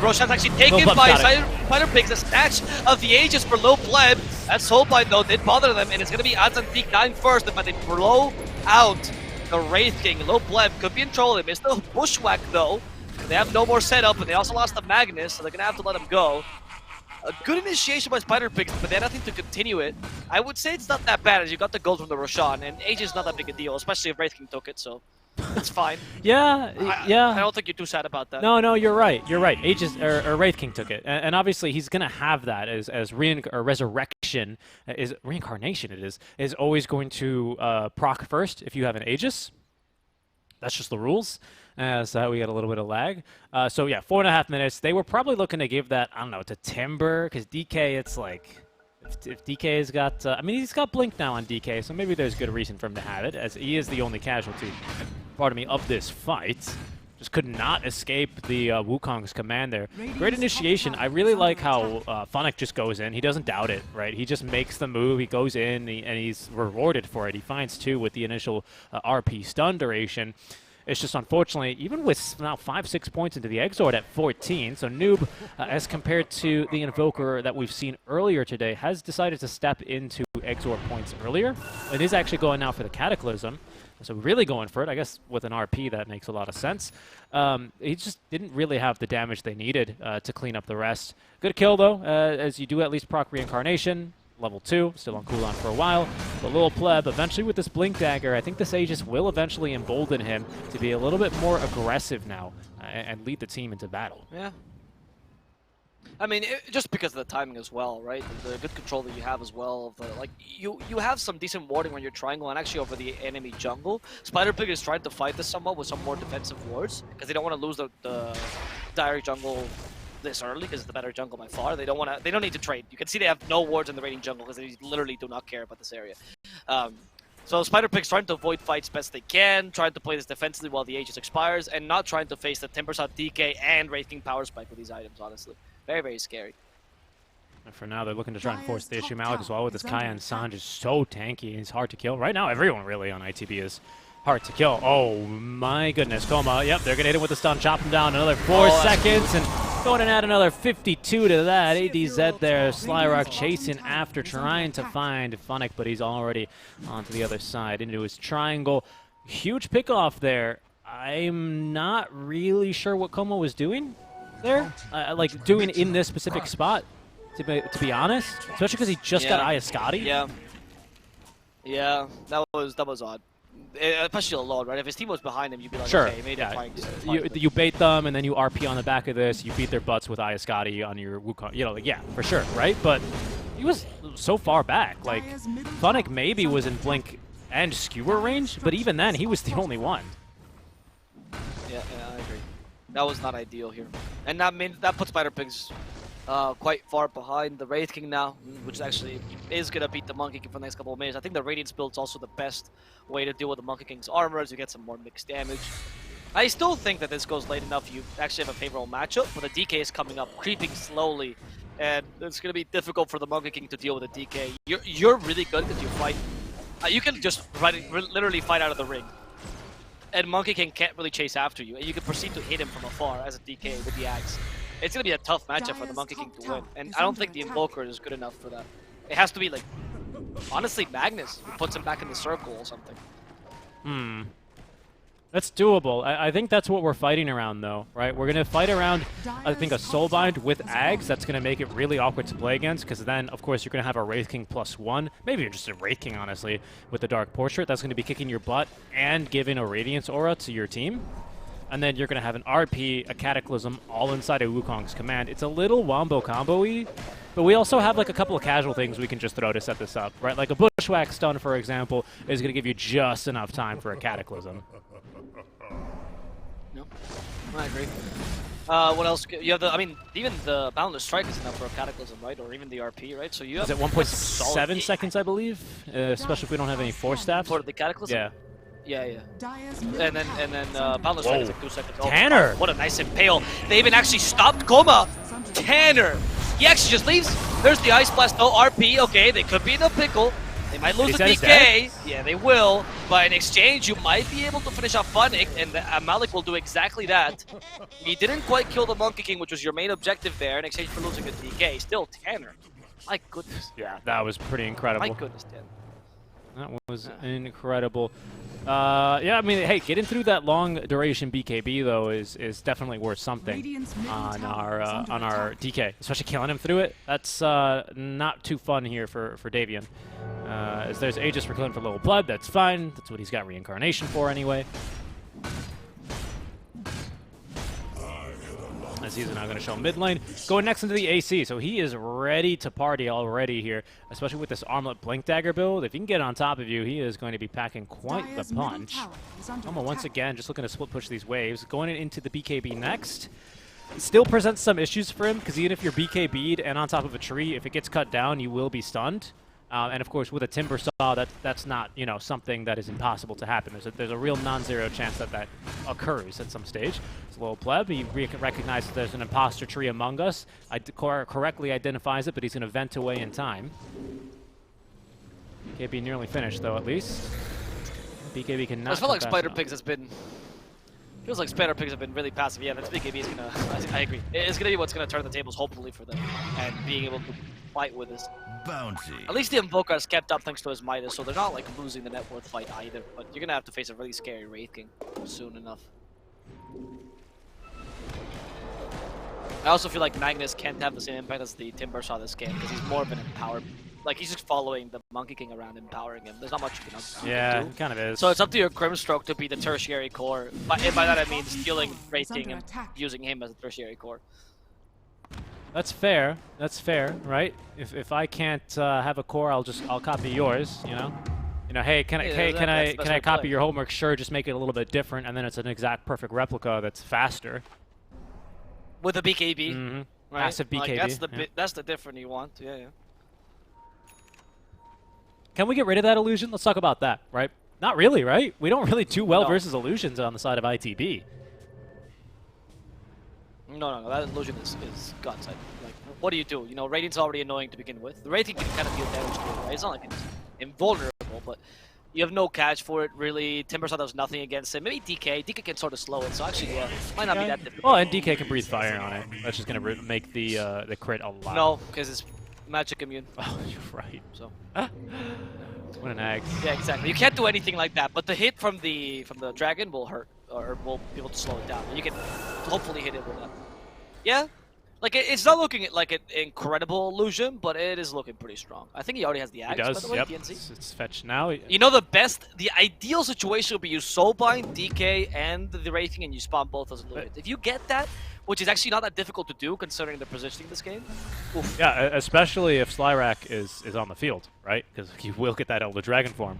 Roshan's actually taken by Spider Pigs. A snatch of the Aegis for low pleb. That Soulbind though did bother them, and it's gonna be Azantique dying first, but they blow out the Wraith King. Low pleb could be in trouble. They missed the bushwhack though. They have no more setup, and they also lost the Magnus, so they're gonna have to let him go. A good initiation by Spider Pigs, but they had nothing to continue it. I would say it's not that bad, as you got the gold from the Roshan, and Age is not that big a deal, especially if Wraith King took it, so it's fine. Yeah. I don't think you're too sad about that. No, you're right. You're right. Aegis or Wraith King took it, and obviously he's gonna have that as resurrection, is reincarnation. It is always going to proc first if you have an Aegis. That's just the rules. So we got a little bit of lag. So yeah, 4.5 minutes. They were probably looking to give that, I don't know, to Timber, because DK, it's like, if DK's got, I mean, he's got Blink now on DK, so maybe there's good reason for him to have it, as he is the only casualty, of this fight. Just could not escape the Wukong's command there. Great initiation. I really like how Funnick just goes in. He doesn't doubt it, right? He just makes the move. He goes in, and he's rewarded for it. He finds 2 with the initial RP stun duration. It's just unfortunately, even with now 5-6 points into the Exort at 14, so Noob, as compared to the Invoker that we've seen earlier today, has decided to step into Exort points earlier. It is actually going now for the Cataclysm, so really going for it. I guess with an RP that makes a lot of sense. He just didn't really have the damage they needed to clean up the rest. Good kill though, as you do at least proc Reincarnation. Level 2, still on cooldown for a while. But Lil Pleb, eventually with this Blink Dagger, I think this Aegis will eventually embolden him to be a little bit more aggressive now and lead the team into battle. Yeah. I mean, just because of the timing as well, right? The good control that you have as well. Like, you have some decent warding when you're triangle and actually over the enemy jungle. Spider Pig is trying to fight this somewhat with some more defensive wards because they don't want to lose the direct jungle this early because it's the better jungle by far. They don't need to trade. You can see they have no wards in the raiding jungle because they literally do not care about this area. So Spider Pig's trying to avoid fights best they can, trying to play this defensively while the Aegis expires, and not trying to face the Timbersaw DK and Wraith King Power Spike with these items, honestly. Very, very scary. And for now, they're looking to try and force the issue Malik as well with this Kaya and Sanj is so tanky and he's hard to kill. Right now, everyone really on ITB is hard to kill. Oh my goodness, Coma. Yep, they're gonna hit him with the stun, chop him down another 4 seconds, and going and add another 52 to that. ADZ there, Slyrock chasing after, trying to find Funnick, but he's already onto the other side into his triangle. Huge pickoff there. I'm not really sure what Coma was doing there, like doing in this specific spot, to be honest, especially because he just got Ayascati. Yeah, that was odd. Especially alone, right? If his team was behind him, you'd be like, sure, okay, maybe you bait them, and then you RP on the back of this, you beat their butts with Ayascati on your Wukong, you know, like, yeah, for sure, right? But he was so far back. Like, Funnick maybe was in Blink and Skewer range, but even then, he was the only one. Yeah, I agree. That was not ideal here. And that puts Spider Pigs quite far behind the Wraith King now, which actually is going to beat the Monkey King for the next couple of minutes. I think the Radiance build's also the best way to deal with the Monkey King's armor, as you get some more mixed damage. I still think that this goes late enough, you actually have a favorable matchup, but the DK is coming up, creeping slowly, and it's going to be difficult for the Monkey King to deal with the DK. You're really good because you fight. You can just literally fight out of the ring. And Monkey King can't really chase after you, and you can proceed to hit him from afar as a DK with the axe. It's going to be a tough matchup for the Monkey King to win, and I don't think the Invoker is good enough for that. It has to be, like, honestly, Magnus, who puts him back in the circle or something. That's doable. I think that's what we're fighting around, though, right? We're going to fight around, I think, a Soulbind with Ags. That's going to make it really awkward to play against, because then, of course, you're going to have a Wraith King +1. Maybe you're just a Wraith King, honestly, with the Dark Portrait. That's going to be kicking your butt and giving a Radiance Aura to your team. and then you're going to have an RP, a Cataclysm, all inside of Wukong's command. It's a little wombo combo-y, but we also have like a couple of casual things we can just throw to set this up, right? Like a Bushwhack stun, for example, is going to give you just enough time for a Cataclysm. No, I agree. What else? You have the, I mean, even the Boundless Strike is enough for a Cataclysm, right? Or even the RP, right? So you have. Is it 1.7 seconds, I believe? Especially if we don't have any Force Staffs. For the Cataclysm? Yeah. Yeah. Dyer's And then Boundless Strike is like 2 seconds. Oh, Tanner! what a nice impale. They even actually stopped Coma. Tanner! He actually just leaves. There's the Ice Blast though. RP, okay, they could be in a pickle. They might lose the DK. Yeah, they will. But in exchange, you might be able to finish off Funnick, and Malik will do exactly that. He didn't quite kill the Monkey King, which was your main objective there, in exchange for losing the DK. Still, Tanner. My goodness. Yeah, that was pretty incredible. My goodness, Tanner. That was incredible. Yeah, I mean, hey, getting through that long duration BKB though is definitely worth something on our DK, especially killing him through it. That's not too fun here for Davian. As there's Aegis for killing for little blood, that's fine. That's what he's got reincarnation for anyway. As he's now going to show mid lane. Going next into the AC, so he is ready to party already here, especially with this Armlet Blink Dagger build. If he can get on top of you, he is going to be packing quite the punch. Oma once again just looking to split push these waves. Going into the BKB next. It still presents some issues for him, because even if you're BKB'd and on top of a tree, if it gets cut down, you will be stunned. And of course, with a Timber Saw, that's not, you know, something that is impossible to happen. There's a real non-zero chance that occurs at some stage. It's a little pleb. He recognizes there's an imposter tree among us. Correctly identifies it, but he's going to vent away in time. BKB nearly finished, though, at least. BKB cannot. I feel like Spider Pigs has been. Feels like Spider Pigs have been really passive. Yeah, that's BKB is gonna. I agree. It's gonna be what's gonna turn the tables, hopefully, for them, and being able to fight with this. Bounty. At least the Invoker has kept up thanks to his Midas, so they're not like losing the net worth fight either. But you're gonna have to face a really scary Wraith King soon enough. I also feel like Magnus can't have the same impact as the Timber Saw this game because he's more of an empower. Like he's just following the Monkey King around, empowering him. There's not much you can do. Yeah, it kind of is. So it's up to your Grimstroke to be the tertiary core. By that I mean stealing Wraith King and using him as a tertiary core. That's fair. That's fair, right? If I can't have a core, I'll copy yours. You know, hey, can I copy your homework? Sure, just make it a little bit different, and then it's an exact perfect replica that's faster. With a BKB, right? Massive BKB. Like that's the different you want. Yeah. Can we get rid of that illusion? Let's talk about that, right? Not really, right? We don't really do well versus illusions on the side of ITB. No, that illusion is guts. Like, what do you do? You know, Radiant's already annoying to begin with. The Radiant can kind of deal damage to it, right? It's not like it's invulnerable, but you have no catch for it, really. Timber Saw does nothing against it. Maybe DK. DK can sort of slow it, so actually, yeah, might not be that difficult. Well, and DK can breathe fire on it. That's just going to make the crit a lot. No, because it's magic immune. Oh, you're right. So. What an egg. Yeah, exactly. You can't do anything like that, but the hit from the dragon will hurt, or will be able to slow it down. You can hopefully hit it with that. Yeah, like it's not looking like an incredible illusion, but it is looking pretty strong. I think he already has the axe. He does. By the way, Yep. DNC. It's fetched now. You know the ideal situation would be you soulbind DK and the Wraith King, and you spawn both as illusions. If you get that, which is actually not that difficult to do considering the positioning of this game. Oof. Yeah, especially if Slyrak is on the field, right? Because you will get that Elder Dragon form.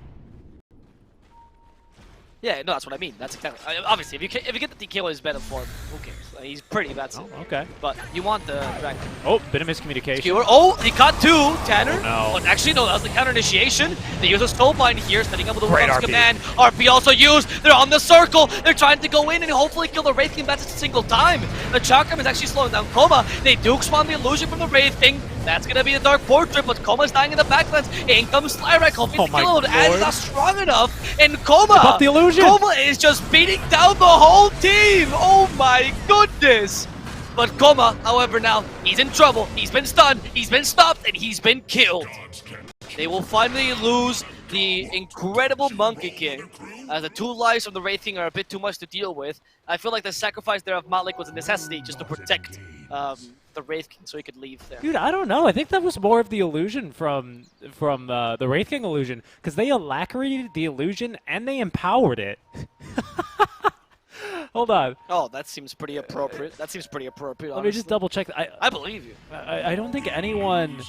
Yeah, no, that's what I mean. That's exactly. Obviously, if you get the DK on his better form, who cares? He's pretty. That's it. Okay. But you want the dragon. Oh, bit of miscommunication. Skewer. Oh, he caught two. Tanner. No. But actually, no. That was the counter initiation. They use a soulbind here, setting up with a Great Wukong's RP. command. RP also used. They're on the circle. They're trying to go in and hopefully kill the Wraith King. That's a single time. The Chakram is actually slowing down Coma. They do spawn the illusion from the Wraith King. That's gonna be the Dark Portrait, but Coma's dying in the backlands. In comes Slyrak, hoping to kill him, and he's not strong enough. And Coma, About the illusion. Coma is just beating down the whole team. Oh my goodness! But Coma, however, now he's in trouble. He's been stunned, he's been stopped, and he's been killed. They will finally lose the incredible Monkey King. The 2 lives from the Wraith King are a bit too much to deal with. I feel like the sacrifice there of Malik was a necessity just to protect the Wraith King so he could leave there. Dude, I don't know. I think that was more of the illusion from the Wraith King illusion, because they alacrated the illusion and they empowered it. Hold on. Oh, that seems pretty appropriate. That seems pretty appropriate. Let me just double check. I believe you. I don't think anyone.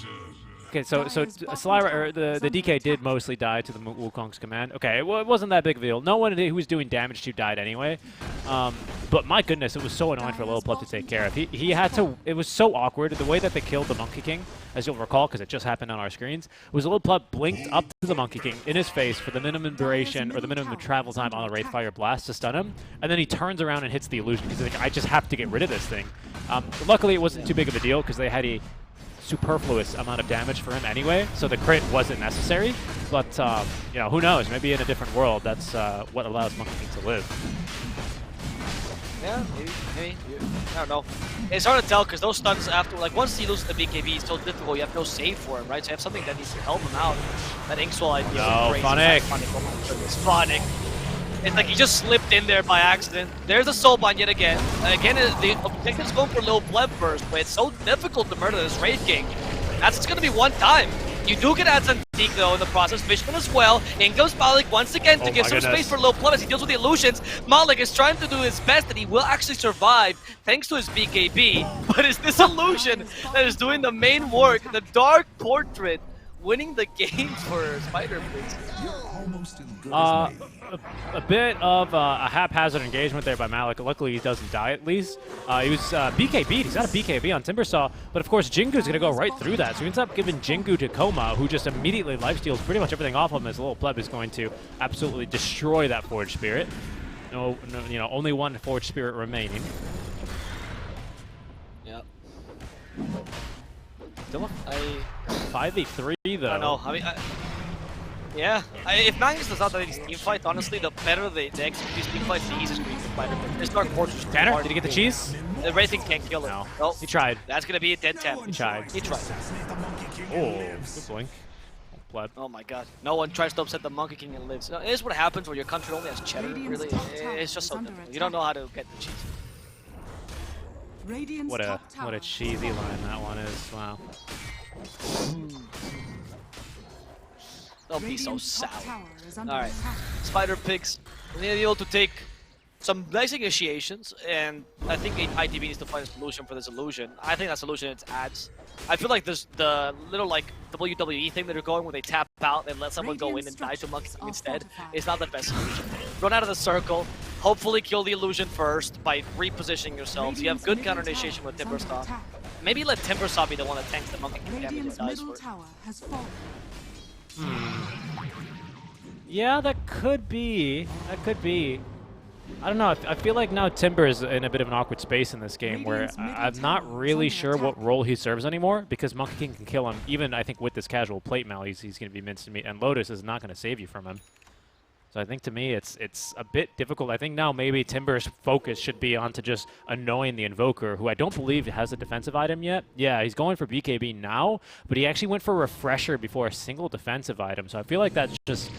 Okay, so Slyra, or the DK did mostly die to the Wukong's command. Okay, well, it wasn't that big of a deal. No one who was doing damage to died anyway. But my goodness, it was so annoying for Little Pleb to take care of. He had to. It was so awkward. The way that they killed the Monkey King, as you'll recall, because it just happened on our screens, was Little Pleb blinked up to the Monkey King in his face for the minimum duration or the minimum travel time on the Wraithfire Blast to stun him, and then he turns around and hits the illusion. He's like, I just have to get rid of this thing. Luckily, it wasn't too big of a deal because they had a superfluous amount of damage for him anyway, so the crit wasn't necessary. But you know, who knows? Maybe in a different world, that's what allows Monkey King to live. Yeah, maybe. I don't know. It's hard to tell because those stuns after, like, once he loses the BKB, it's so difficult. You have no save for him, right? So you have something that needs to help him out. That Inkswell idea. No, Funnick. It's Funnick. It's like he just slipped in there by accident. There's a Soulbind yet again. And again, the objective's going for Lil Pleb first, but it's so difficult to murder this Wraith King. That's just going to be one time. You do get Ad's Antique though in the process. Fishman as well. In comes Malik once again to give some space for Lil Pleb as he deals with the illusions. Malik is trying to do his best and he will actually survive thanks to his BKB. But it's this illusion that is doing the main work. The Dark Portrait winning the game for Spider Pigz. A bit of a haphazard engagement there by Malik. Luckily, he doesn't die at least. He was BKB'd. He's got a BKB on Timbersaw, but of course, Jingu's going to go right through that. So he ends up giving Jingu to Koma, who just immediately lifesteals pretty much everything off him as Little Pleb is going to absolutely destroy that Forged Spirit. No, you know, only one Forged Spirit remaining. Yep. Still a 5v3 though. I know. I mean, yeah. If Magnus does not have these team fights, honestly, the better they execute these team fights, the easier it's going to be. This Dark Fortress. Tanner, did he get the cheese? The Wraithing can't kill him. No. Nope. He tried. That's going to be a dead tap. He tried. He tried. Oh, good blink. Pleb. Oh my god. No one tries to upset the Monkey King and lives. No, it is what happens when your country only has cheddar, really. It's just so difficult. You don't know how to get the cheese. What a cheesy line that one is. Wow. Don't be so sour. Alright. Spider Pigz is able to take some nice initiations, and I think ITV needs to find a solution for this illusion. I think that solution is ads. I feel like there's the little like WWE thing that they're going where they tap out and let someone go in and die to Monkey King instead. It's not the best solution. Run out of the circle, hopefully kill the illusion first by repositioning yourselves. You have good counter initiation with Timbersaw. Maybe let Timbersaw be the one that tanks the Monkey King damage and dies for it. Yeah, that could be. That could be. I don't know. I feel like now Timber is in a bit of an awkward space in this game where I'm not really sure what role he serves anymore because Monkey King can kill him. Even, I think, with this casual plate mail, he's going to be minced to meat, and Lotus is not going to save you from him. So I think, to me, it's a bit difficult. I think now maybe Timber's focus should be on to just annoying the Invoker, who I don't believe has a defensive item yet. Yeah, he's going for BKB now, but he actually went for Refresher before a single defensive item. So I feel like that just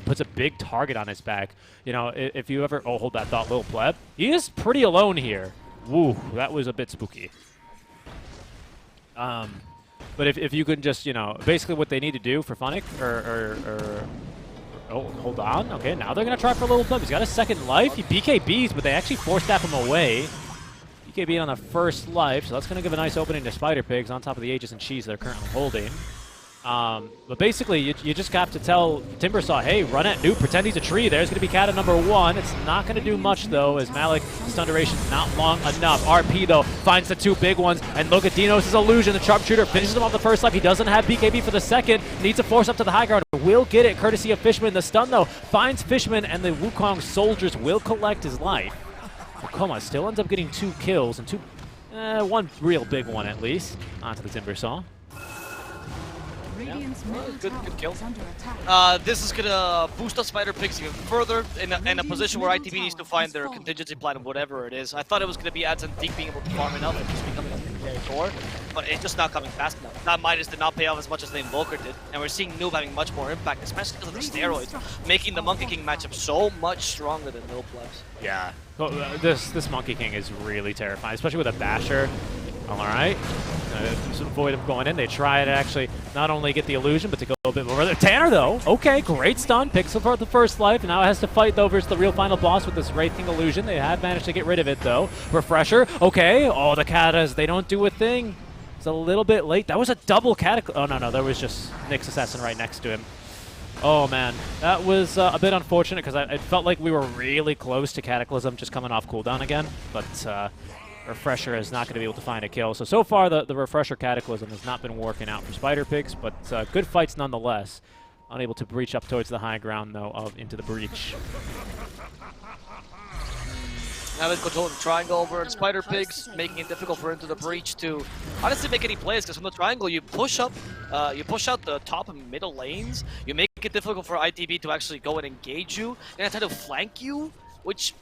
puts a big target on his back. You know, if you ever... Oh, hold that thought, Lil Pleb. He is pretty alone here. Woo, that was a bit spooky. But if you could just, you know, basically what they need to do for Funnick, oh, hold on. Okay, now they're going to try for a Little Pleb. He's got a second life. He BKBs, but they actually force-staff him away. BKB on the first life, so that's going to give a nice opening to Spider Pigz on top of the Aegis and Cheese they're currently holding. But basically, you just have to tell Timbersaw, hey, run at Noob, pretend he's a tree. There's going to be Kata #1. It's not going to do much, though, as Malik, stun duration's not long enough. RP, though, finds the two big ones, and look at Dinos' illusion. The sharpshooter finishes him off the first life. He doesn't have BKB for the second. Needs to force up to the high ground. Will get it, courtesy of Fishman. The stun, though, finds Fishman, and the Wukong soldiers will collect his life. Koma still ends up getting 2 kills, and one real big one, at least, onto the Timbersaw. Yeah. Good kill. This is gonna boost up Spider Pigz even further in a position where ITV needs to find their contingency plan, whatever it is. I thought it was gonna be Ads and Deep being able to farm enough and just becoming a secondary core, but it's just not coming fast enough. That Midas did not pay off as much as the Invoker did, and we're seeing Noob having much more impact, especially because of the steroids, making the Monkey King matchup so much stronger than Lil Plebs. Yeah. Well, this Monkey King is really terrifying, especially with a Basher. All right. Just avoid him going in. They try to actually not only get the illusion, but to go a bit more further. Tanner, though. Okay, great stun. Picks up the first life. Now has to fight, though, versus the real final boss with this Wraith King illusion. They have managed to get rid of it, though. Refresher. Okay. Oh, the Katas. They don't do a thing. It's a little bit late. That was a double Cataclysm. Oh, no. There was just Nyx Assassin right next to him. Oh, man. That was a bit unfortunate because it felt like we were really close to Cataclysm just coming off cooldown again. But Refresher is not going to be able to find a kill. So far, the Refresher Cataclysm has not been working out for Spider Pigs, but good fights nonetheless. Unable to breach up towards the high ground, though, into the breach. Now they're controlling the triangle over and Spider Pigs, making it difficult for Into the Breach to honestly make any plays, because from the triangle you push up, you push out the top and middle lanes, you make it difficult for ITB to actually go and engage you, and try to flank you, which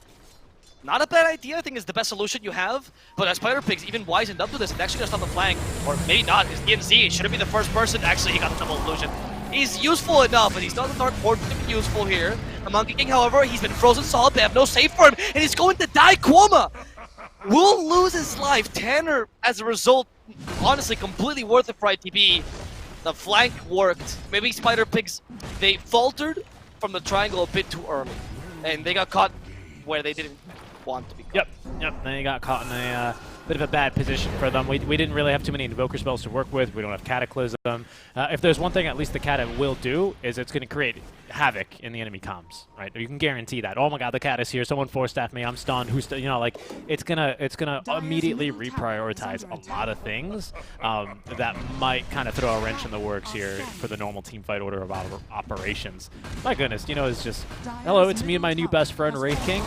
not a bad idea. I think is the best solution you have. But as Spider Pigs even wisened up to this and actually gonna stop the flank, or maybe not, because DNZ shouldn't be the first person. Actually, he got the double illusion. He's useful enough, and he's not the Dark Port to be useful here. The Monkey King, however, he's been frozen solid. They have no save for him, and he's going to die. Kwoma will lose his life. Tanner, as a result, honestly, completely worth it for ITB. The flank worked. Maybe Spider Pigs, they faltered from the triangle a bit too early, and they got caught where they didn't want to be caught. Yep. They got caught in a bit of a bad position for them. We didn't really have too many Invoker spells to work with. We don't have Cataclysm. If there's one thing at least the Cata will do, is it's going to create havoc in the enemy comms, right? You can guarantee that. Oh my god, the Cat is here. Someone force-staffed me. I'm stunned. Who's you know, like, it's gonna immediately reprioritize a lot of things that might kind of throw a wrench in the works here for the normal team fight order of operations. My goodness, you know, it's just, hello, it's me and my new best friend, Wraith King.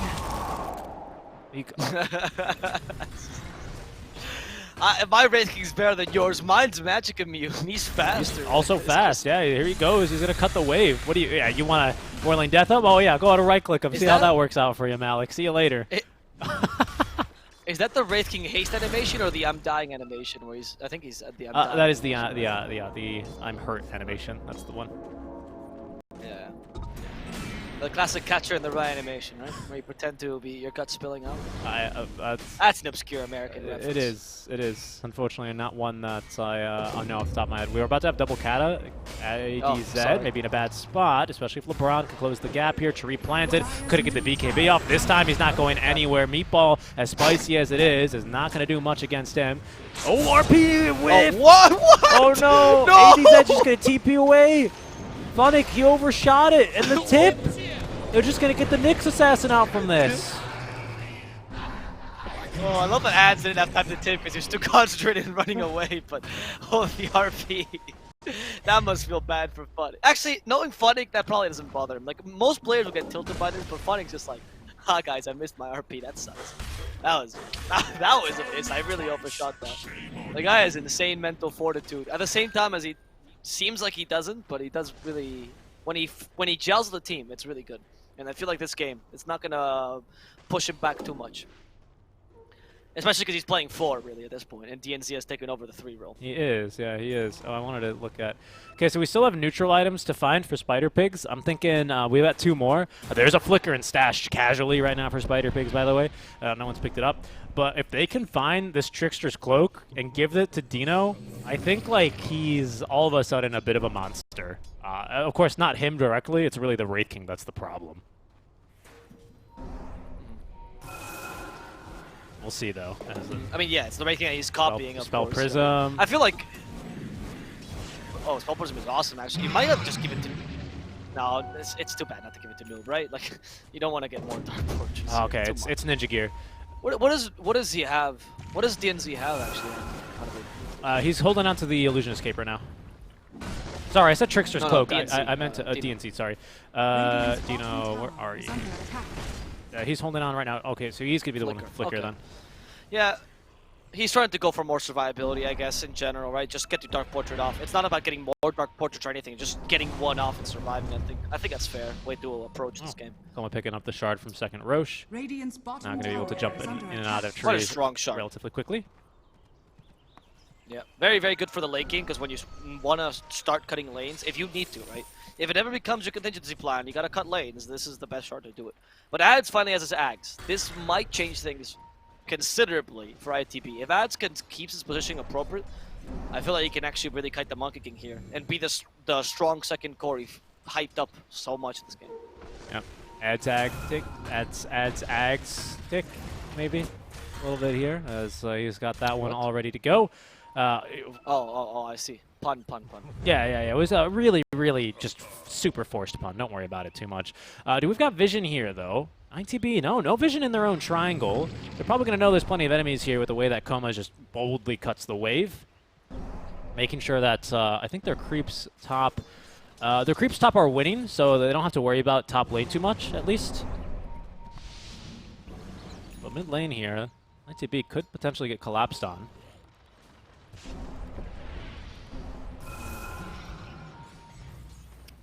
My Wraith King's better than yours. Mine's Magic Immune. He's faster. He's also fast. Yeah, here he goes. He's gonna cut the wave. What do you? Yeah, you want to Whirling Death up? Oh yeah, go out and right click him. See how that works out for you, Malik. See you later. Is that the Wraith King haste animation or the I'm dying animation? Where I think he's at the I'm dying. That is the I'm hurt animation. That's the one. Yeah. The classic catcher in the rye animation, right? Where you pretend to be your gut spilling out. That's an obscure American reference. It is. Unfortunately, not one that I know off the top of my head. We were about to have double Kata. ADZ, maybe in a bad spot, especially if LeBron can close the gap here. Chari planted. Couldn't get the BKB off. This time, he's not going anywhere. Meatball, as spicy as it is not going to do much against him. Oh, RP whiff! Oh, what? Oh, no! No! ADZ just going to TP away. Funnick, he overshot it. And the tip! They're just going to get the Nyx Assassin out from this. Oh, I love that ads didn't have time to tip because you're still concentrated in running away, but oh, the RP. That must feel bad for Funnick. Actually, knowing Funnick, that probably doesn't bother him. Like, most players will get tilted by this, but Funnick's just like, guys, I missed my RP, that sucks. That was a miss. I really overshot that. The guy has insane mental fortitude. At the same time as he seems like he doesn't, but he does really, when he gels with the team, it's really good. And I feel like this game, it's not gonna push him back too much. Especially because he's playing 4, really, at this point, and DNZ has taken over the 3 role. He is, yeah, he is. Oh, I wanted to look at... Okay, so we still have neutral items to find for Spider Pigs. I'm thinking we've got 2 more. There's a Flicker and stashed casually right now for Spider Pigs, by the way. No one's picked it up. But if they can find this Trickster's Cloak and give it to Dino, I think, like, he's all of a sudden a bit of a monster. Of course, not him directly. It's really the Wraith King that's the problem. We'll see, though. I mean, yeah, it's the Wraith King he's copying, of Spell course. Prism. I feel like... Oh, Spell Prism is awesome, actually. You might have just given it to... No, it's too bad not to give it to Noob, right? Like, you don't want to get more Dark Fortress. Oh, okay, it's Ninja Gear. What does he have? What does DNZ have, actually? He's holding on to the Illusion Escape right now. Sorry, I said Trickster's Cloak. DNZ. I meant DNC, sorry. Dino, where are you? He's holding on right now. Okay, so he's going to be the one with Flicker then. Yeah, he's trying to go for more survivability, I guess, in general, right? Just get your Dark Portrait off. It's not about getting more Dark Portraits or anything, just getting one off and surviving. I think that's fair way to approach this game. Someone picking up the shard from second Roche. Not going to be able to jump in and out of trees what a strong shard. relatively quickly. Yeah, very, very good for the late game, because when you want to start cutting lanes, if you need to, right? If it ever becomes your contingency plan, you got to cut lanes, this is the best shard to do it. But Ads finally has his Ags. This might change things considerably for ITB. If Ads keeps his positioning appropriate, I feel like he can actually really kite the Monkey King here and be the strong second core he hyped up so much this game. Yep. Adds Ags tick, maybe a little bit here, as he's got that one all ready to go. Oh, I see. Pun. Yeah. It was a really, really just super forced pun. Don't worry about it too much. We've got vision here, though. ITB, no vision in their own triangle. They're probably going to know there's plenty of enemies here with the way that Coma just boldly cuts the wave. Making sure that, I think their creeps top are winning, so they don't have to worry about top lane too much, at least. But mid lane here, ITB could potentially get collapsed on.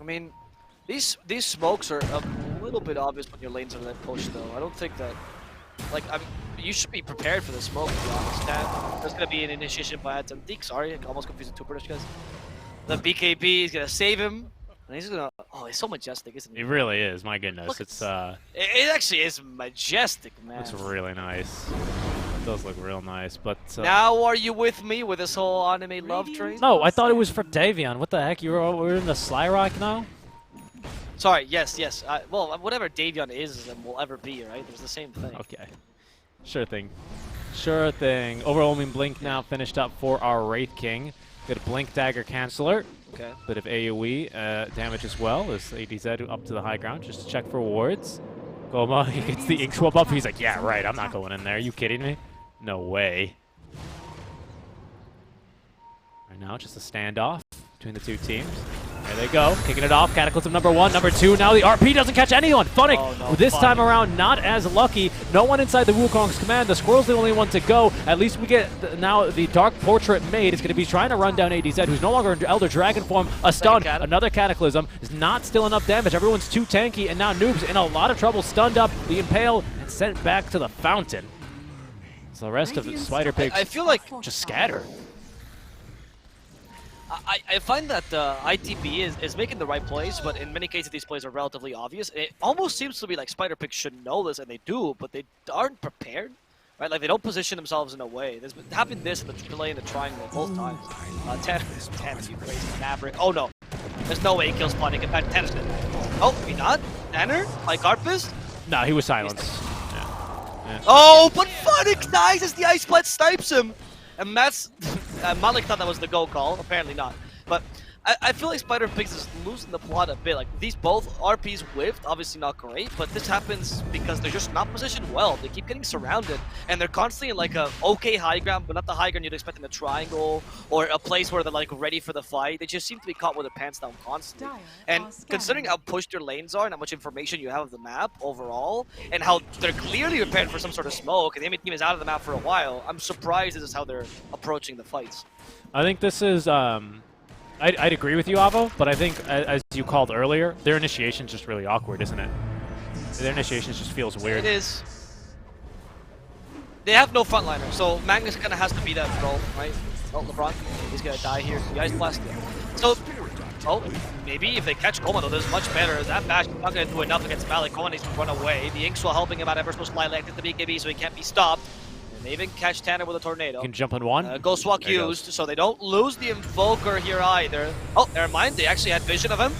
I mean, these smokes are a little bit obvious when your lanes are that push, though. I don't think that, like, you should be prepared for the smoke, to be honest. There's gonna be an initiation by Ads and Deke. Sorry, I almost confused the two British guys. The BKB is gonna save him, and he's gonna. Oh, he's so majestic, isn't he? It really is. My goodness, Look, it's It actually is majestic, man. looks really nice. It does look real nice, but Now are you with me with this whole anime love train? no, I thought it was for Davion. What the heck? We're in the Slyrock now? Sorry, yes. Well, whatever Davion is and will ever be, right? It's the same thing. Okay. Sure thing. Overwhelming Blink now finished up for our Wraith King. Good Blink Dagger Canceller. Okay. Bit of AoE damage as well as ADZ up to the high ground just to check for wards. Goma, he gets the ink swap up. He's like, yeah, right, I'm not going in there. Are you kidding me? No way. Right now, just a standoff between the two teams. There they go, kicking it off. Cataclysm number 1, number 2. Now the RP doesn't catch anyone. Funnick, this time around, not as lucky. No one inside the Wukong's command. The Squirrel's the only one to go. At least we get now the Dark Portrait made. It's going to be trying to run down ADZ, who's no longer in Elder Dragon form. A stun, another Cataclysm. Is not still enough damage. Everyone's too tanky, and now Noob's in a lot of trouble. Stunned up, the Impale, and sent back to the fountain. So the rest of the Spider Pigs I feel like just scatter. I find that ITB is making the right plays, but in many cases these plays are relatively obvious. It almost seems to be like Spider Pigs should know this, and they do, but they aren't prepared, right? Like they don't position themselves in a way. There's happened this in the play in the triangle both times. Tanner, you crazy Maverick. Oh no, there's no way he kills Funnick. In fact, Tanner's gonna. Oh, he not? Tanner? Like Garpus? No, he was silenced. Yeah. Oh, but Funnick dies as the Ice Blade snipes him! And Matt's... Malik thought that was the go call. Apparently not. But I feel like Spider Pigs is losing the plot a bit. Like, these both RPs whiffed. Obviously not great, but this happens because they're just not positioned well. They keep getting surrounded, and they're constantly in, like, a okay high ground, but not the high ground you'd expect in a triangle or a place where they're, like, ready for the fight. They just seem to be caught with their pants down constantly. And considering how pushed your lanes are and how much information you have of the map overall, and how they're clearly prepared for some sort of smoke, and the enemy team is out of the map for a while, I'm surprised this is how they're approaching the fights. I think this is... I'd agree with you, Avo, but I think, as you called earlier, their initiation's just really awkward, isn't it? Their initiation just feels weird. It is. They have no frontliner, so Magnus kind of has to be that role, right? Oh, LeBron, he's gonna die here. The Ice Blast. So, maybe if they catch Coma, though, there's much better. That bash is not gonna do enough against Malik. Coma needs to run away. The Inkswell helping him out ever so slightly at the BKB, so he can't be stopped. They even catch Tanner with a tornado. You can jump on one. Ghost Walk used, so they don't lose the Invoker here either. Oh, never mind. They actually had vision of him.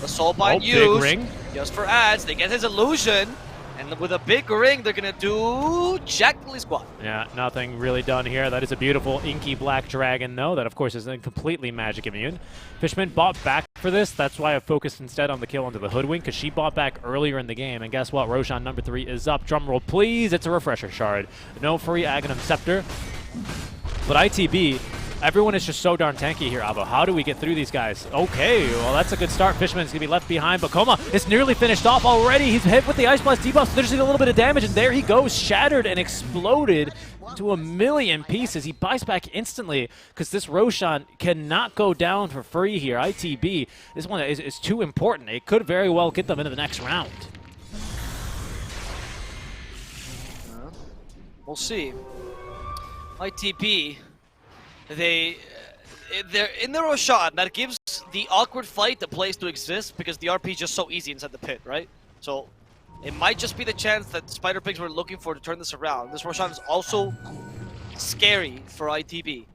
The Soulbind used. Big ring. Just for ads. They get his illusion. And with a big ring, they're going to do Jack Lee Squad. Yeah, nothing really done here. That is a beautiful inky black dragon, though. That, of course, is completely magic immune. Fishman bought back for this. That's why I focused instead on the kill onto the Hoodwink, because she bought back earlier in the game. And guess what? Roshan number 3 is up. Drumroll, please. It's a refresher shard. No free Aghanim Scepter. But ITB, everyone is just so darn tanky here, Avo. How do we get through these guys? Okay, well, that's a good start. Fishman's going to be left behind, but Coma is nearly finished off already. He's hit with the Ice Blast debuff, so they're just doing a little bit of damage, and there he goes, shattered and exploded to a million pieces. He buys back instantly because this Roshan cannot go down for free here. ITB, this one is too important. It could very well get them into the next round. We'll see. ITB, they're in the Roshan. That gives the awkward fight the place to exist because the RP is just so easy inside the pit, right? So It might just be the chance that Spider Pigs were looking for to turn this around. This Roshan is also scary for ITB.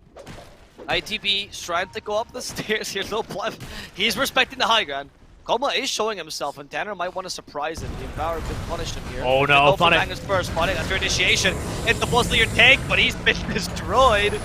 ITB trying to go up the stairs here. Little Pleb. He's respecting the high ground. Koma is showing himself, and Tanner might want to surprise him. The Empower could punish him here. Oh no, Funny. Magnus first. Funny after initiation. It's the Pulse Leader tank, but he's been destroyed.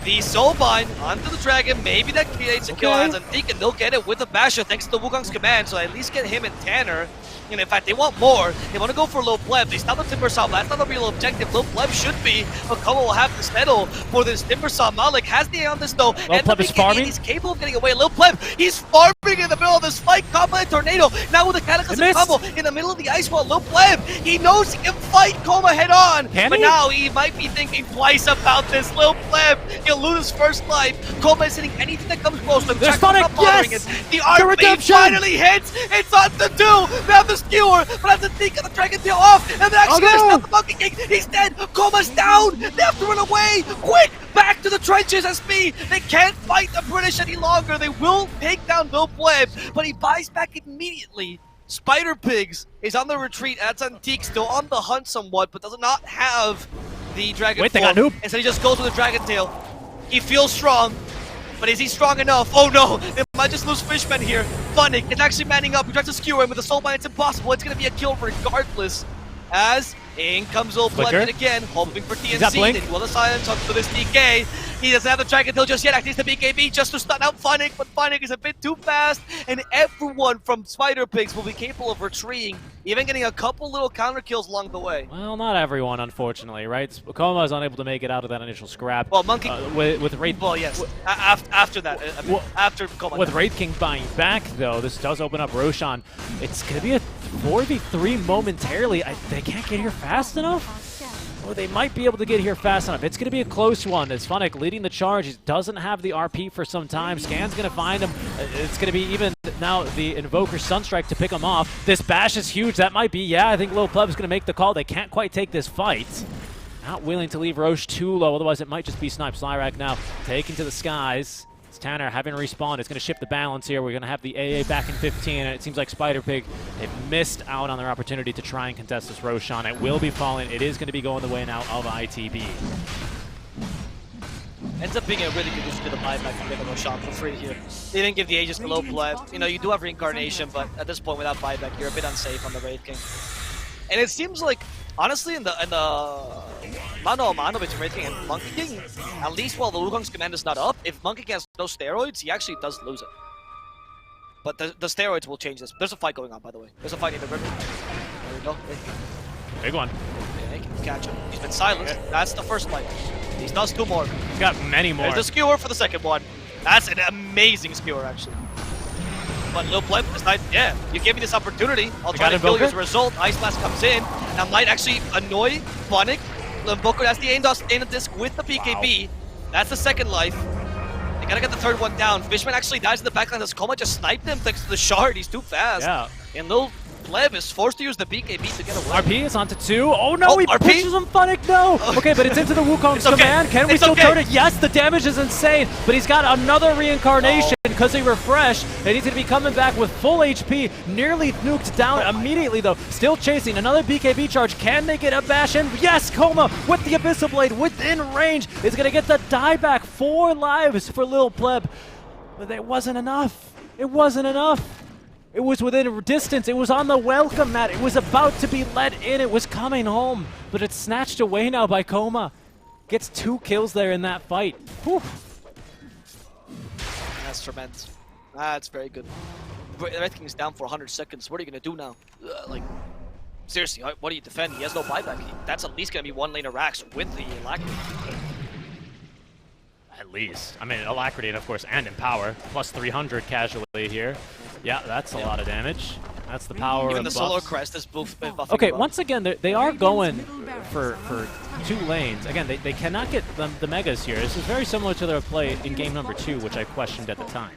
The Soulbind onto the Dragon. Maybe that creates a kill hands on Zeke, and they'll get it with the Basher thanks to the Wukong's command. So at least get him and Tanner. And in fact, they want more. They want to go for Low Pleb. They stop the Timber Saw. That's not the real objective. Low Pleb should be, but Koma will have to settle for this Timber Saw. Malik has the A on this though. Low Pleb is farming. He's capable of getting away. Low Pleb, he's farming in the middle of this fight. Combo and Tornado. Now with the Cataclysm combo in the middle of the Ice Wall. Low Pleb, he knows he can fight Koma head on. But now he might be thinking twice about this. Low Pleb, he'll lose his first life. Koma is hitting anything that comes close to him. There's Sonic, yes! The Arcbeam finally hits. It's on the 2. Now the Skewer, but has to think of the Dragon Tail off. And then actually there's not the Monkey King. He's dead. Koma's down. They have to run away. Quick, back to the trenches, SB. They can't fight the British any longer. They will take down Bill Pleb, but he buys back immediately. Spider Pigs is on the retreat. That's Antique, still on the hunt somewhat, but does not have the Dragon Wait, they got noob. And so he just goes with the Dragon Tail. He feels strong, but is he strong enough? Oh no, they might just lose Fishman here. Funnick is actually manning up. He tries to skewer him with the Soulbind. It's impossible. It's going to be a kill regardless. As in comes Old Bludgeon again, hoping for TNC. Then he will the silence onto this DK. He doesn't have the Dragon Tail just yet. Actually, it's the BKB just to stun out Funnick, but Funnick is a bit too fast. And everyone from Spider Pigs will be capable of retreating, even getting a couple little counter kills along the way. Well, not everyone, unfortunately, right? Koma is unable to make it out of that initial scrap. Well, Monkey with Wraith. Well, yes. After that, after Koma. With Wraith King buying back, though, this does open up Roshan. It's gonna be a 4v3 momentarily. They can't get here fast enough. Or they might be able to get here fast enough. It's going to be a close one. As Funnick leading the charge. He doesn't have the RP for some time. Scan's going to find him. It's going to be even now the Invoker Sunstrike to pick him off. This bash is huge. That might be, yeah, I think Low Pleb is going to make the call. They can't quite take this fight. Not willing to leave Roche too low. Otherwise, it might just be Snipe. Slyrak now taken to the skies. Tanner having respawned. It's going to shift the balance here. We're going to have the AA back in 15, and it seems like Spider Pig, they've missed out on their opportunity to try and contest this Roshan. It will be falling. It is going to be going the way now of ITB. Ends up being a really good use to the buyback to get the Roshan for free here. They didn't give the Aegis to Low Pleb. You know, you do have Reincarnation, but at this point without buyback, you're a bit unsafe on the Wraith King. And it seems like, honestly, in the mano a mano between Wraith King and Monkey King, at least while the Wukong's command is not up, if Monkey King has no steroids, he actually does lose it. But the steroids will change this. There's a fight going on, by the way. There's a fight in the river. There we go. Big one. Yeah, he can catch him. He's been silenced. Yeah. That's the first fight. He does 2 more. He's got many more. There's the skewer for the second one. That's an amazing skewer, actually. But Lil Pleb decides, yeah, you gave me this opportunity. I'll try to kill you as a result. Ice Blast comes in. That might actually annoy Funnick. Invoker has the aim disc with the PKB. Wow. That's the second life. They gotta get the third one down. Fishman actually dies in the backline. As Koma just sniped him thanks to the shard. He's too fast. Yeah. And Lil Pleb is forced to use the BKB to get away. RP is onto 2. Oh no, he RP? pushes him, Funnick, no! Okay, but it's into the Wukong's command. Can we still turn it? Yes, the damage is insane, but he's got another reincarnation because he refreshed. They need to be coming back with full HP, nearly nuked down immediately though. Still chasing, another BKB charge. Can they get a bash in? Yes, Koma with the Abyssal Blade within range is gonna get the dieback. 4 lives for Lil Pleb, but it wasn't enough. It wasn't enough. It was within a distance. It was on the welcome mat. It was about to be let in. It was coming home, but it's snatched away now by Koma. Gets 2 kills there in that fight. Whew. That's tremendous. That's very good. Wraith King is down for 100 seconds. What are you going to do now? Like, seriously, what do you defend? He has no buyback. That's at least going to be 1 lane of racks with the Alacrity. At least. I mean, Alacrity, of course, and Empower. Plus 300 casually here. Yeah, that's a lot of damage. That's the power. Even of the Solar Crest is buffing. Okay, once again, they are going for 2 lanes. Again, they cannot get the Megas here. This is very similar to their play in game number 2, which I questioned at the time.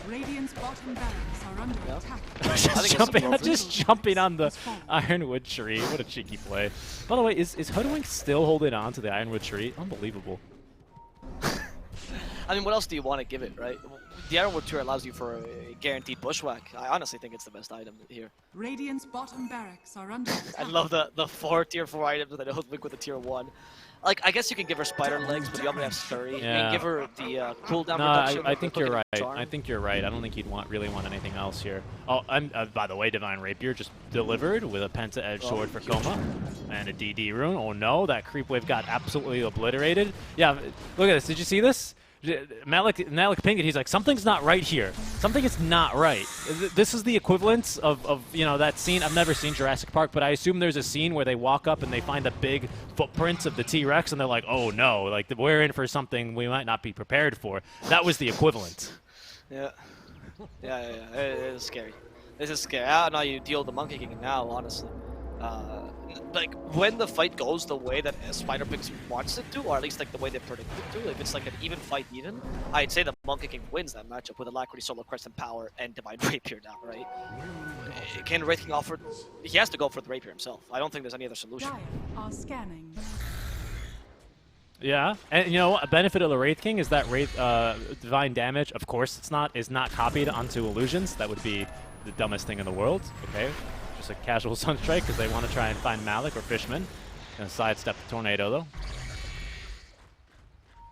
Radiant's bottom barracks are under attack. just jumping on the Ironwood tree. What a cheeky play. By the way, is Hoodwink still holding on to the Ironwood tree? Unbelievable. I mean, what else do you want to give it, right? The Ironwood Tour allows you for a guaranteed bushwhack. I honestly think it's the best item here. Radiant's bottom barracks are under attack. I love the 4 tier 4 items that I hoodwink with a tier 1. Like, I guess you can give her spider legs, but you already have scurry. Yeah. You can give her the cooldown No, reduction. I think you're right. Charm. I think you're right. I don't think you'd really want anything else here. Oh, by the way, Divine Rapier just delivered with a Penta Edge Sword for Koma and a DD rune. Oh no, that creep wave got absolutely obliterated. Yeah, look at this. Did you see this? Malik pinged, he's like, something's not right here. Something is not right. This is the equivalent of you know, that scene. I've never seen Jurassic Park, but I assume there's a scene where they walk up and they find the big footprints of the T-Rex and they're like, oh no, like we're in for something we might not be prepared for. That was the equivalent. Yeah. Yeah. It is scary. This is scary. I don't know how you deal with the Monkey King now, honestly. Like, when the fight goes the way that Spider Pigz wants it to, or at least like the way they predict it to, if it's like an even fight I'd say the Monkey King wins that matchup with Alacrity, Solar Crest, and Power, and Divine Rapier down, right? Can Wraith King offer... He has to go for the Rapier himself. I don't think there's any other solution. Dire are scanning. Yeah, and you know, a benefit of the Wraith King is that divine damage, of course, is not copied onto illusions. That would be the dumbest thing in the world. Okay. A casual Sunstrike because they want to try and find Malik or Fishman. Gonna sidestep the Tornado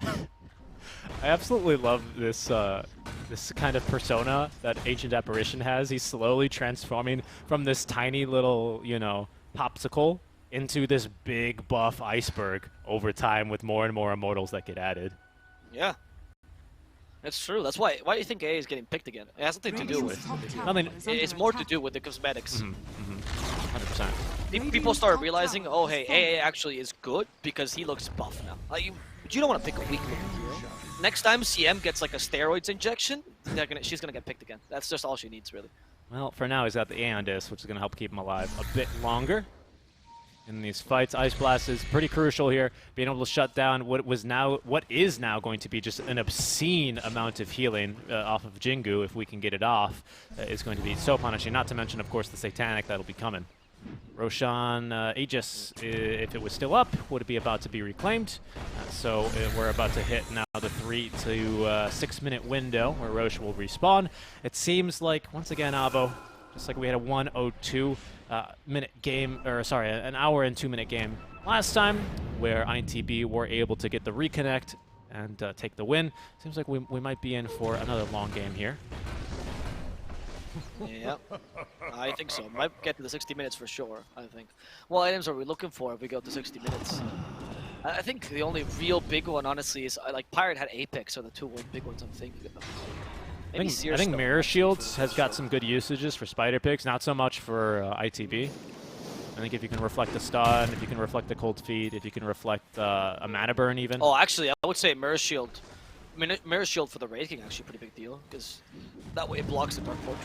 though. I absolutely love this this kind of persona that Ancient Apparition has. He's slowly transforming from this tiny little, you know, popsicle into this big buff iceberg over time with more and more immortals that get added. Yeah. That's true. That's why do you think A is getting picked again? It has nothing to do with... I mean, it's more to do with the cosmetics. 100%. People start realizing, oh hey, AA actually is good because he looks buff now. Like, you don't want to pick a weak looking hero. Next time CM gets like a steroids injection, she's gonna get picked again. That's just all she needs, really. Well, for now he's got the Aeon Disc, which is gonna help keep him alive a bit longer. In these fights, Ice Blast is pretty crucial here, being able to shut down what is now going to be just an obscene amount of healing off of Jingu. If we can get it off, is going to be so punishing. Not to mention, of course, the Satanic that'll be coming. Roshan Aegis, if it was still up, would be about to be reclaimed. So we're about to hit now the 3 to 6 minute window where Roche will respawn. It seems like, once again, Avo, just like we had a 1:02 minute game, or sorry, an hour and 2 minute game last time, where INTB were able to get the reconnect and take the win. Seems like we might be in for another long game here. Yeah, I think so. Might get to the 60 minutes for sure, I think. What items are we looking for if we go to 60 minutes? I think the only real big one, honestly, is like Pirate had Apex, are the two big ones I'm thinking about. I think Mirror Shields has got some good usages for Spider Pigs, not so much for ITB. I think if you can reflect the stun, if you can reflect the cold feet, if you can reflect a mana burn even. Oh, actually, I would say Mirror Shield. Mirror Shield for the Wraith King actually pretty big deal, because that way it blocks the Dark Fortune.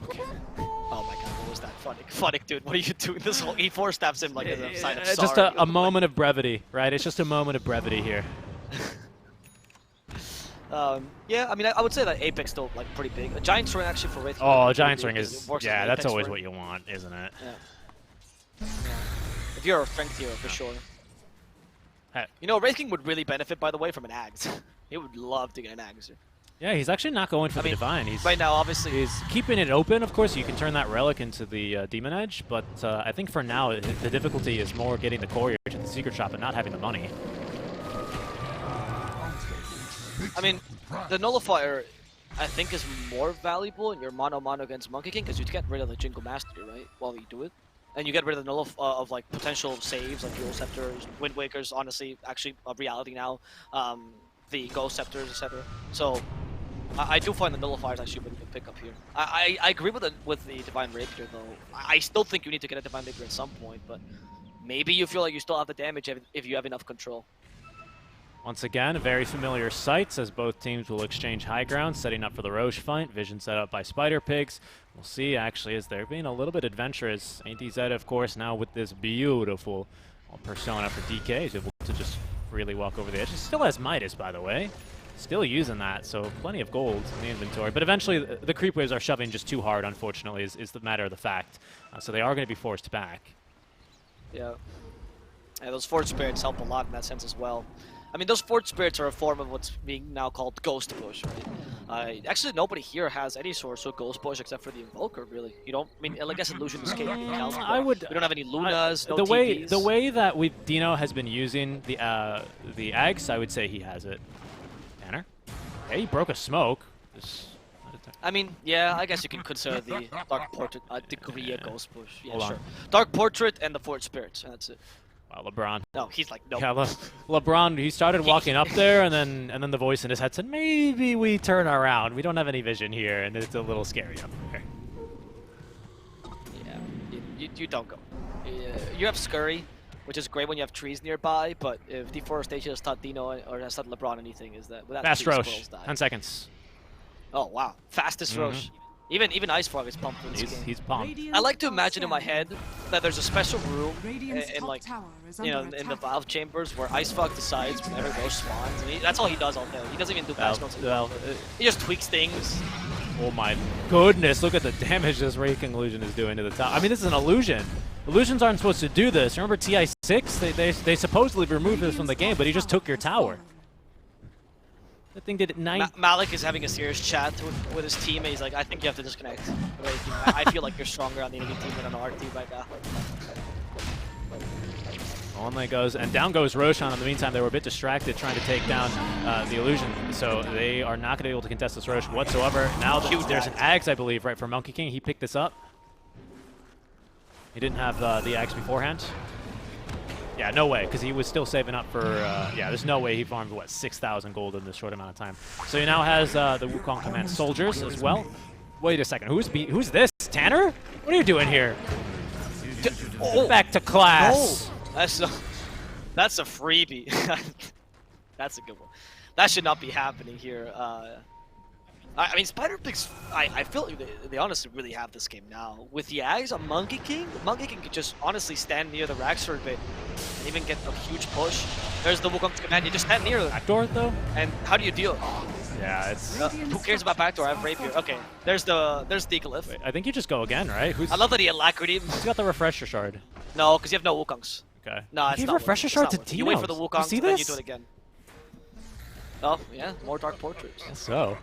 Okay. Oh my god, what was that? Funnick, dude, what are you doing? This whole E4 stabs him like as a sign of sorry. Just a moment of brevity, right? It's just a moment of brevity here. Yeah, I mean, I would say that Apex still like pretty big. A Giant's Ring actually for Wraith King. Oh, Giant's Ring is, yeah, that's Apex always ring. what you want, isn't it? Yeah. If you're a strength hero, for sure. Hey. You know, Wraith King would really benefit, by the way, from an Ags. He would love to get an Ags. Yeah, he's actually not going for the Divine. He's right now, obviously, he's keeping it open. Of course, you can turn that Relic into the Demon Edge, but I think for now, the difficulty is more getting the Courier to the Secret Shop and not having the money. I mean, the Nullifier, I think, is more valuable in your mono-mono against Monkey King, because you get rid of the Jingle Mastery, right, while you do it. And you get rid of the of like potential saves, like Dual Scepters, Wind Wakers, honestly, actually a reality now, the Ghost Scepters, etc. So, I do find the Nullifier is actually a really good pickup here. I agree with the Divine Rapier, though. I still think you need to get a Divine Rapier at some point, but maybe you feel like you still have the damage if you have enough control. Once again, a very familiar sights as both teams will exchange high ground, setting up for the Roche fight. Vision set up by Spider Pigs. We'll see, actually, as they're being a little bit adventurous. ATZ, of course, now with this beautiful persona for DK, is able to just freely walk over the edge. He still has Midas, by the way. Still using that, so plenty of gold in the inventory. But eventually, the creep waves are shoving just too hard, unfortunately, is the matter of the fact. So they are going to be forced back. Yeah. Yeah, those Forge Spirits help a lot in that sense as well. I mean, those Fort Spirits are a form of what's being now called Ghost Push, right? Actually, nobody here has any source of Ghost Push except for the Invoker, really. You don't, I mean, I guess Illusion Escape counts, I would. we don't have any Lunas, no the TPs. way that Dino has been using the Ags, I would say he has it. Tanner? Yeah, he broke a smoke. I mean, yeah, I guess you can consider the Dark Portrait a degree of Ghost Push. Yeah, Hold on. sure. Dark Portrait and the Fort Spirits, and that's it. Wow, LeBron. No, he's like, no. Yeah, LeBron. He started walking up there, and then the voice in his head said, "Maybe we turn around. We don't have any vision here, and it's a little scary up there." Yeah, you don't go. You have Scurry, which is great when you have trees nearby, but if Deforestation has taught Dino or has taught LeBron anything, is that without Fast trees, Roche. squirrels die. 10 seconds. Oh wow, fastest Roche. Even Ice Frog is pumped in this game. He's pumped. Radiant's I like to are imagine in my scanning. head that there's a special room Radiant's in top like tower is you know under in the attack. Valve chambers where Ice Frog decides whenever Roche spawns, and that's all he does all day. He doesn't even do fast notes. He just tweaks things. Oh my goodness, look at the damage this Raking Illusion is doing to the top. I mean, this is an illusion. Illusions aren't supposed to do this. Remember TI6? They supposedly removed this from the game, but he just took your tower. That thing did it 9. Malik is having a serious chat with his teammate. He's like, I think you have to disconnect. I feel like you're stronger on the enemy team than on our team right now. On that goes, and down goes Roshan. In the meantime, they were a bit distracted trying to take down the Illusion, so they are not going to be able to contest this Roche whatsoever. Now there's an Ags, I believe, right, for Monkey King. He picked this up. He didn't have the Ags beforehand. Yeah, no way, because he was still saving up for, yeah, there's no way he farmed, what, 6,000 gold in this short amount of time. So he now has the Wukong Command soldiers as well. Wait a second, who's this? Tanner? What are you doing here? Back to class. No, that's a freebie. That's a good one. That should not be happening here. I mean, Spider Pigs, I feel like they honestly really have this game now. With the Ags on Monkey King could just honestly stand near the racks for a bit and even get a huge push. There's the Wukong's command, you just stand near them. Backdoor, though? And how do you deal? Yeah, it's... Who cares about backdoor? I have Rapier. Okay, there's Deaglyph. Wait, I think you just go again, right? I love that he alacrity. Who's got the Refresher Shard? No, because you have no Wukongs. Okay. No, it's Give not Refresher worth it. Shard It's to not worth it. Tino. You wait for the Wukong, see and then you this? do it again. Oh, yeah, more Dark Portraits. Guess so.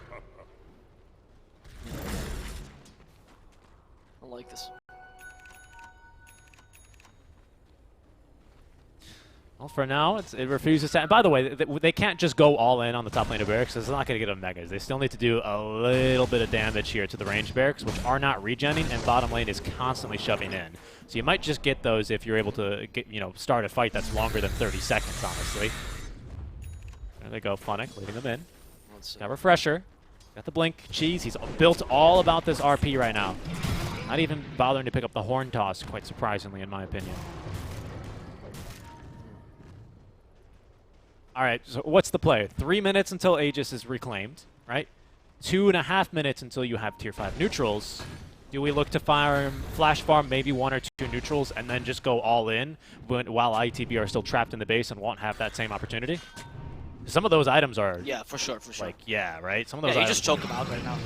I like this. Well, for now, it refuses to... And by the way, they can't just go all in on the top lane of barracks. It's not going to get them megas. They still need to do a little bit of damage here to the range barracks, which are not regenning, and bottom lane is constantly shoving in. So you might just get those if you're able to get, start a fight that's longer than 30 seconds, honestly. There they go, Funnick, leading them in. Got Refresher. Got the Blink. Cheese, he's built all about this RP right now. Not even bothering to pick up the Horn Toss, quite surprisingly, in my opinion. All right, so what's the play? 3 minutes until Aegis is reclaimed, right? 2.5 minutes until you have tier 5 neutrals. Do we look to flash farm maybe 1 or 2 neutrals and then just go all in while ITB are still trapped in the base and won't have that same opportunity? Some of those items are... Yeah, for sure. Like, yeah, right? Some of those you items just choke them out right now.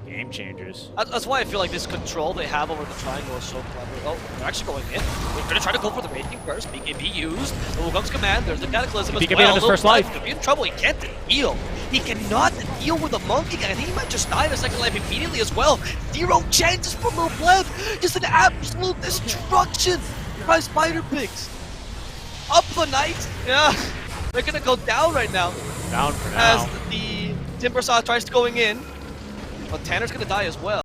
Game changers. That's why I feel like this control they have over the triangle is so clever. Oh, they're actually going in. They're going to try to go for the rating first. BKB used. The Wukong's command. There's the Cataclysm as BKB well. on his first life. Could be in trouble. He can't deal. He cannot deal with the Monkey King. I think he might just die in a second life immediately as well. 0 chances for Lil Pleb. Just an absolute destruction by Spider Pigs. Up the night. Yeah. They're going to go down right now. Down for now. As the Timbersaw tries to going in. But Tanner's gonna die as well.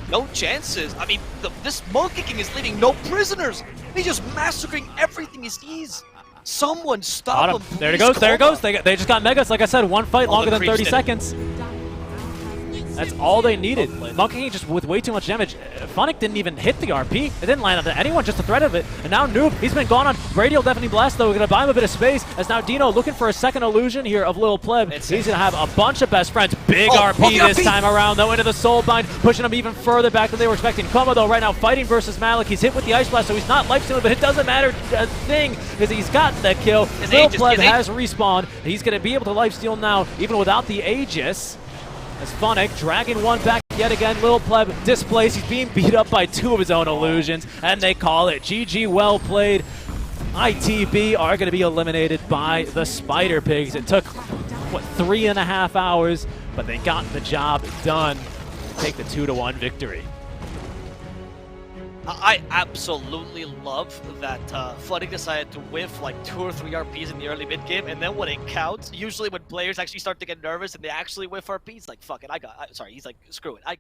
No chances. I mean, this Monkey King is leaving no prisoners. He's just massacring everything he sees. Someone stop him. There it goes. There it goes. They just got megas. Like I said, one fight longer than 30 seconds. That's all they needed. Monkey King just with way too much damage. Funnick didn't even hit the RP. It didn't land on anyone, just the threat of it. And now Noob, he's been gone on. Radial Deafening Blast, though. We're going to buy him a bit of space. As now Dino looking for a second illusion here of Lil Pleb. He's going to have a bunch of best friends. Big RP this time around, though, into the Soulbind, pushing him even further back than they were expecting. Kuma, though, right now fighting versus Malik. He's hit with the Ice Blast, so he's not life-stealing, but it doesn't matter a thing because he's got the kill. Lil Pleb has respawned. He's going to be able to life-steal now, even without the Aegis. As Funnick dragging one back yet again. Lil Pleb displaced. He's being beat up by 2 of his own illusions, and they call it GG. Well played. ITB are going to be eliminated by the Spider Pigs. It took, what, 3.5 hours, but they got the job done. Take the 2-1 victory. I absolutely love that Flooding decided to whiff like 2 or 3 RPs in the early mid game, and then when it counts, usually when players actually start to get nervous and they actually whiff RPs, like fuck it, he's like, screw it, I got it.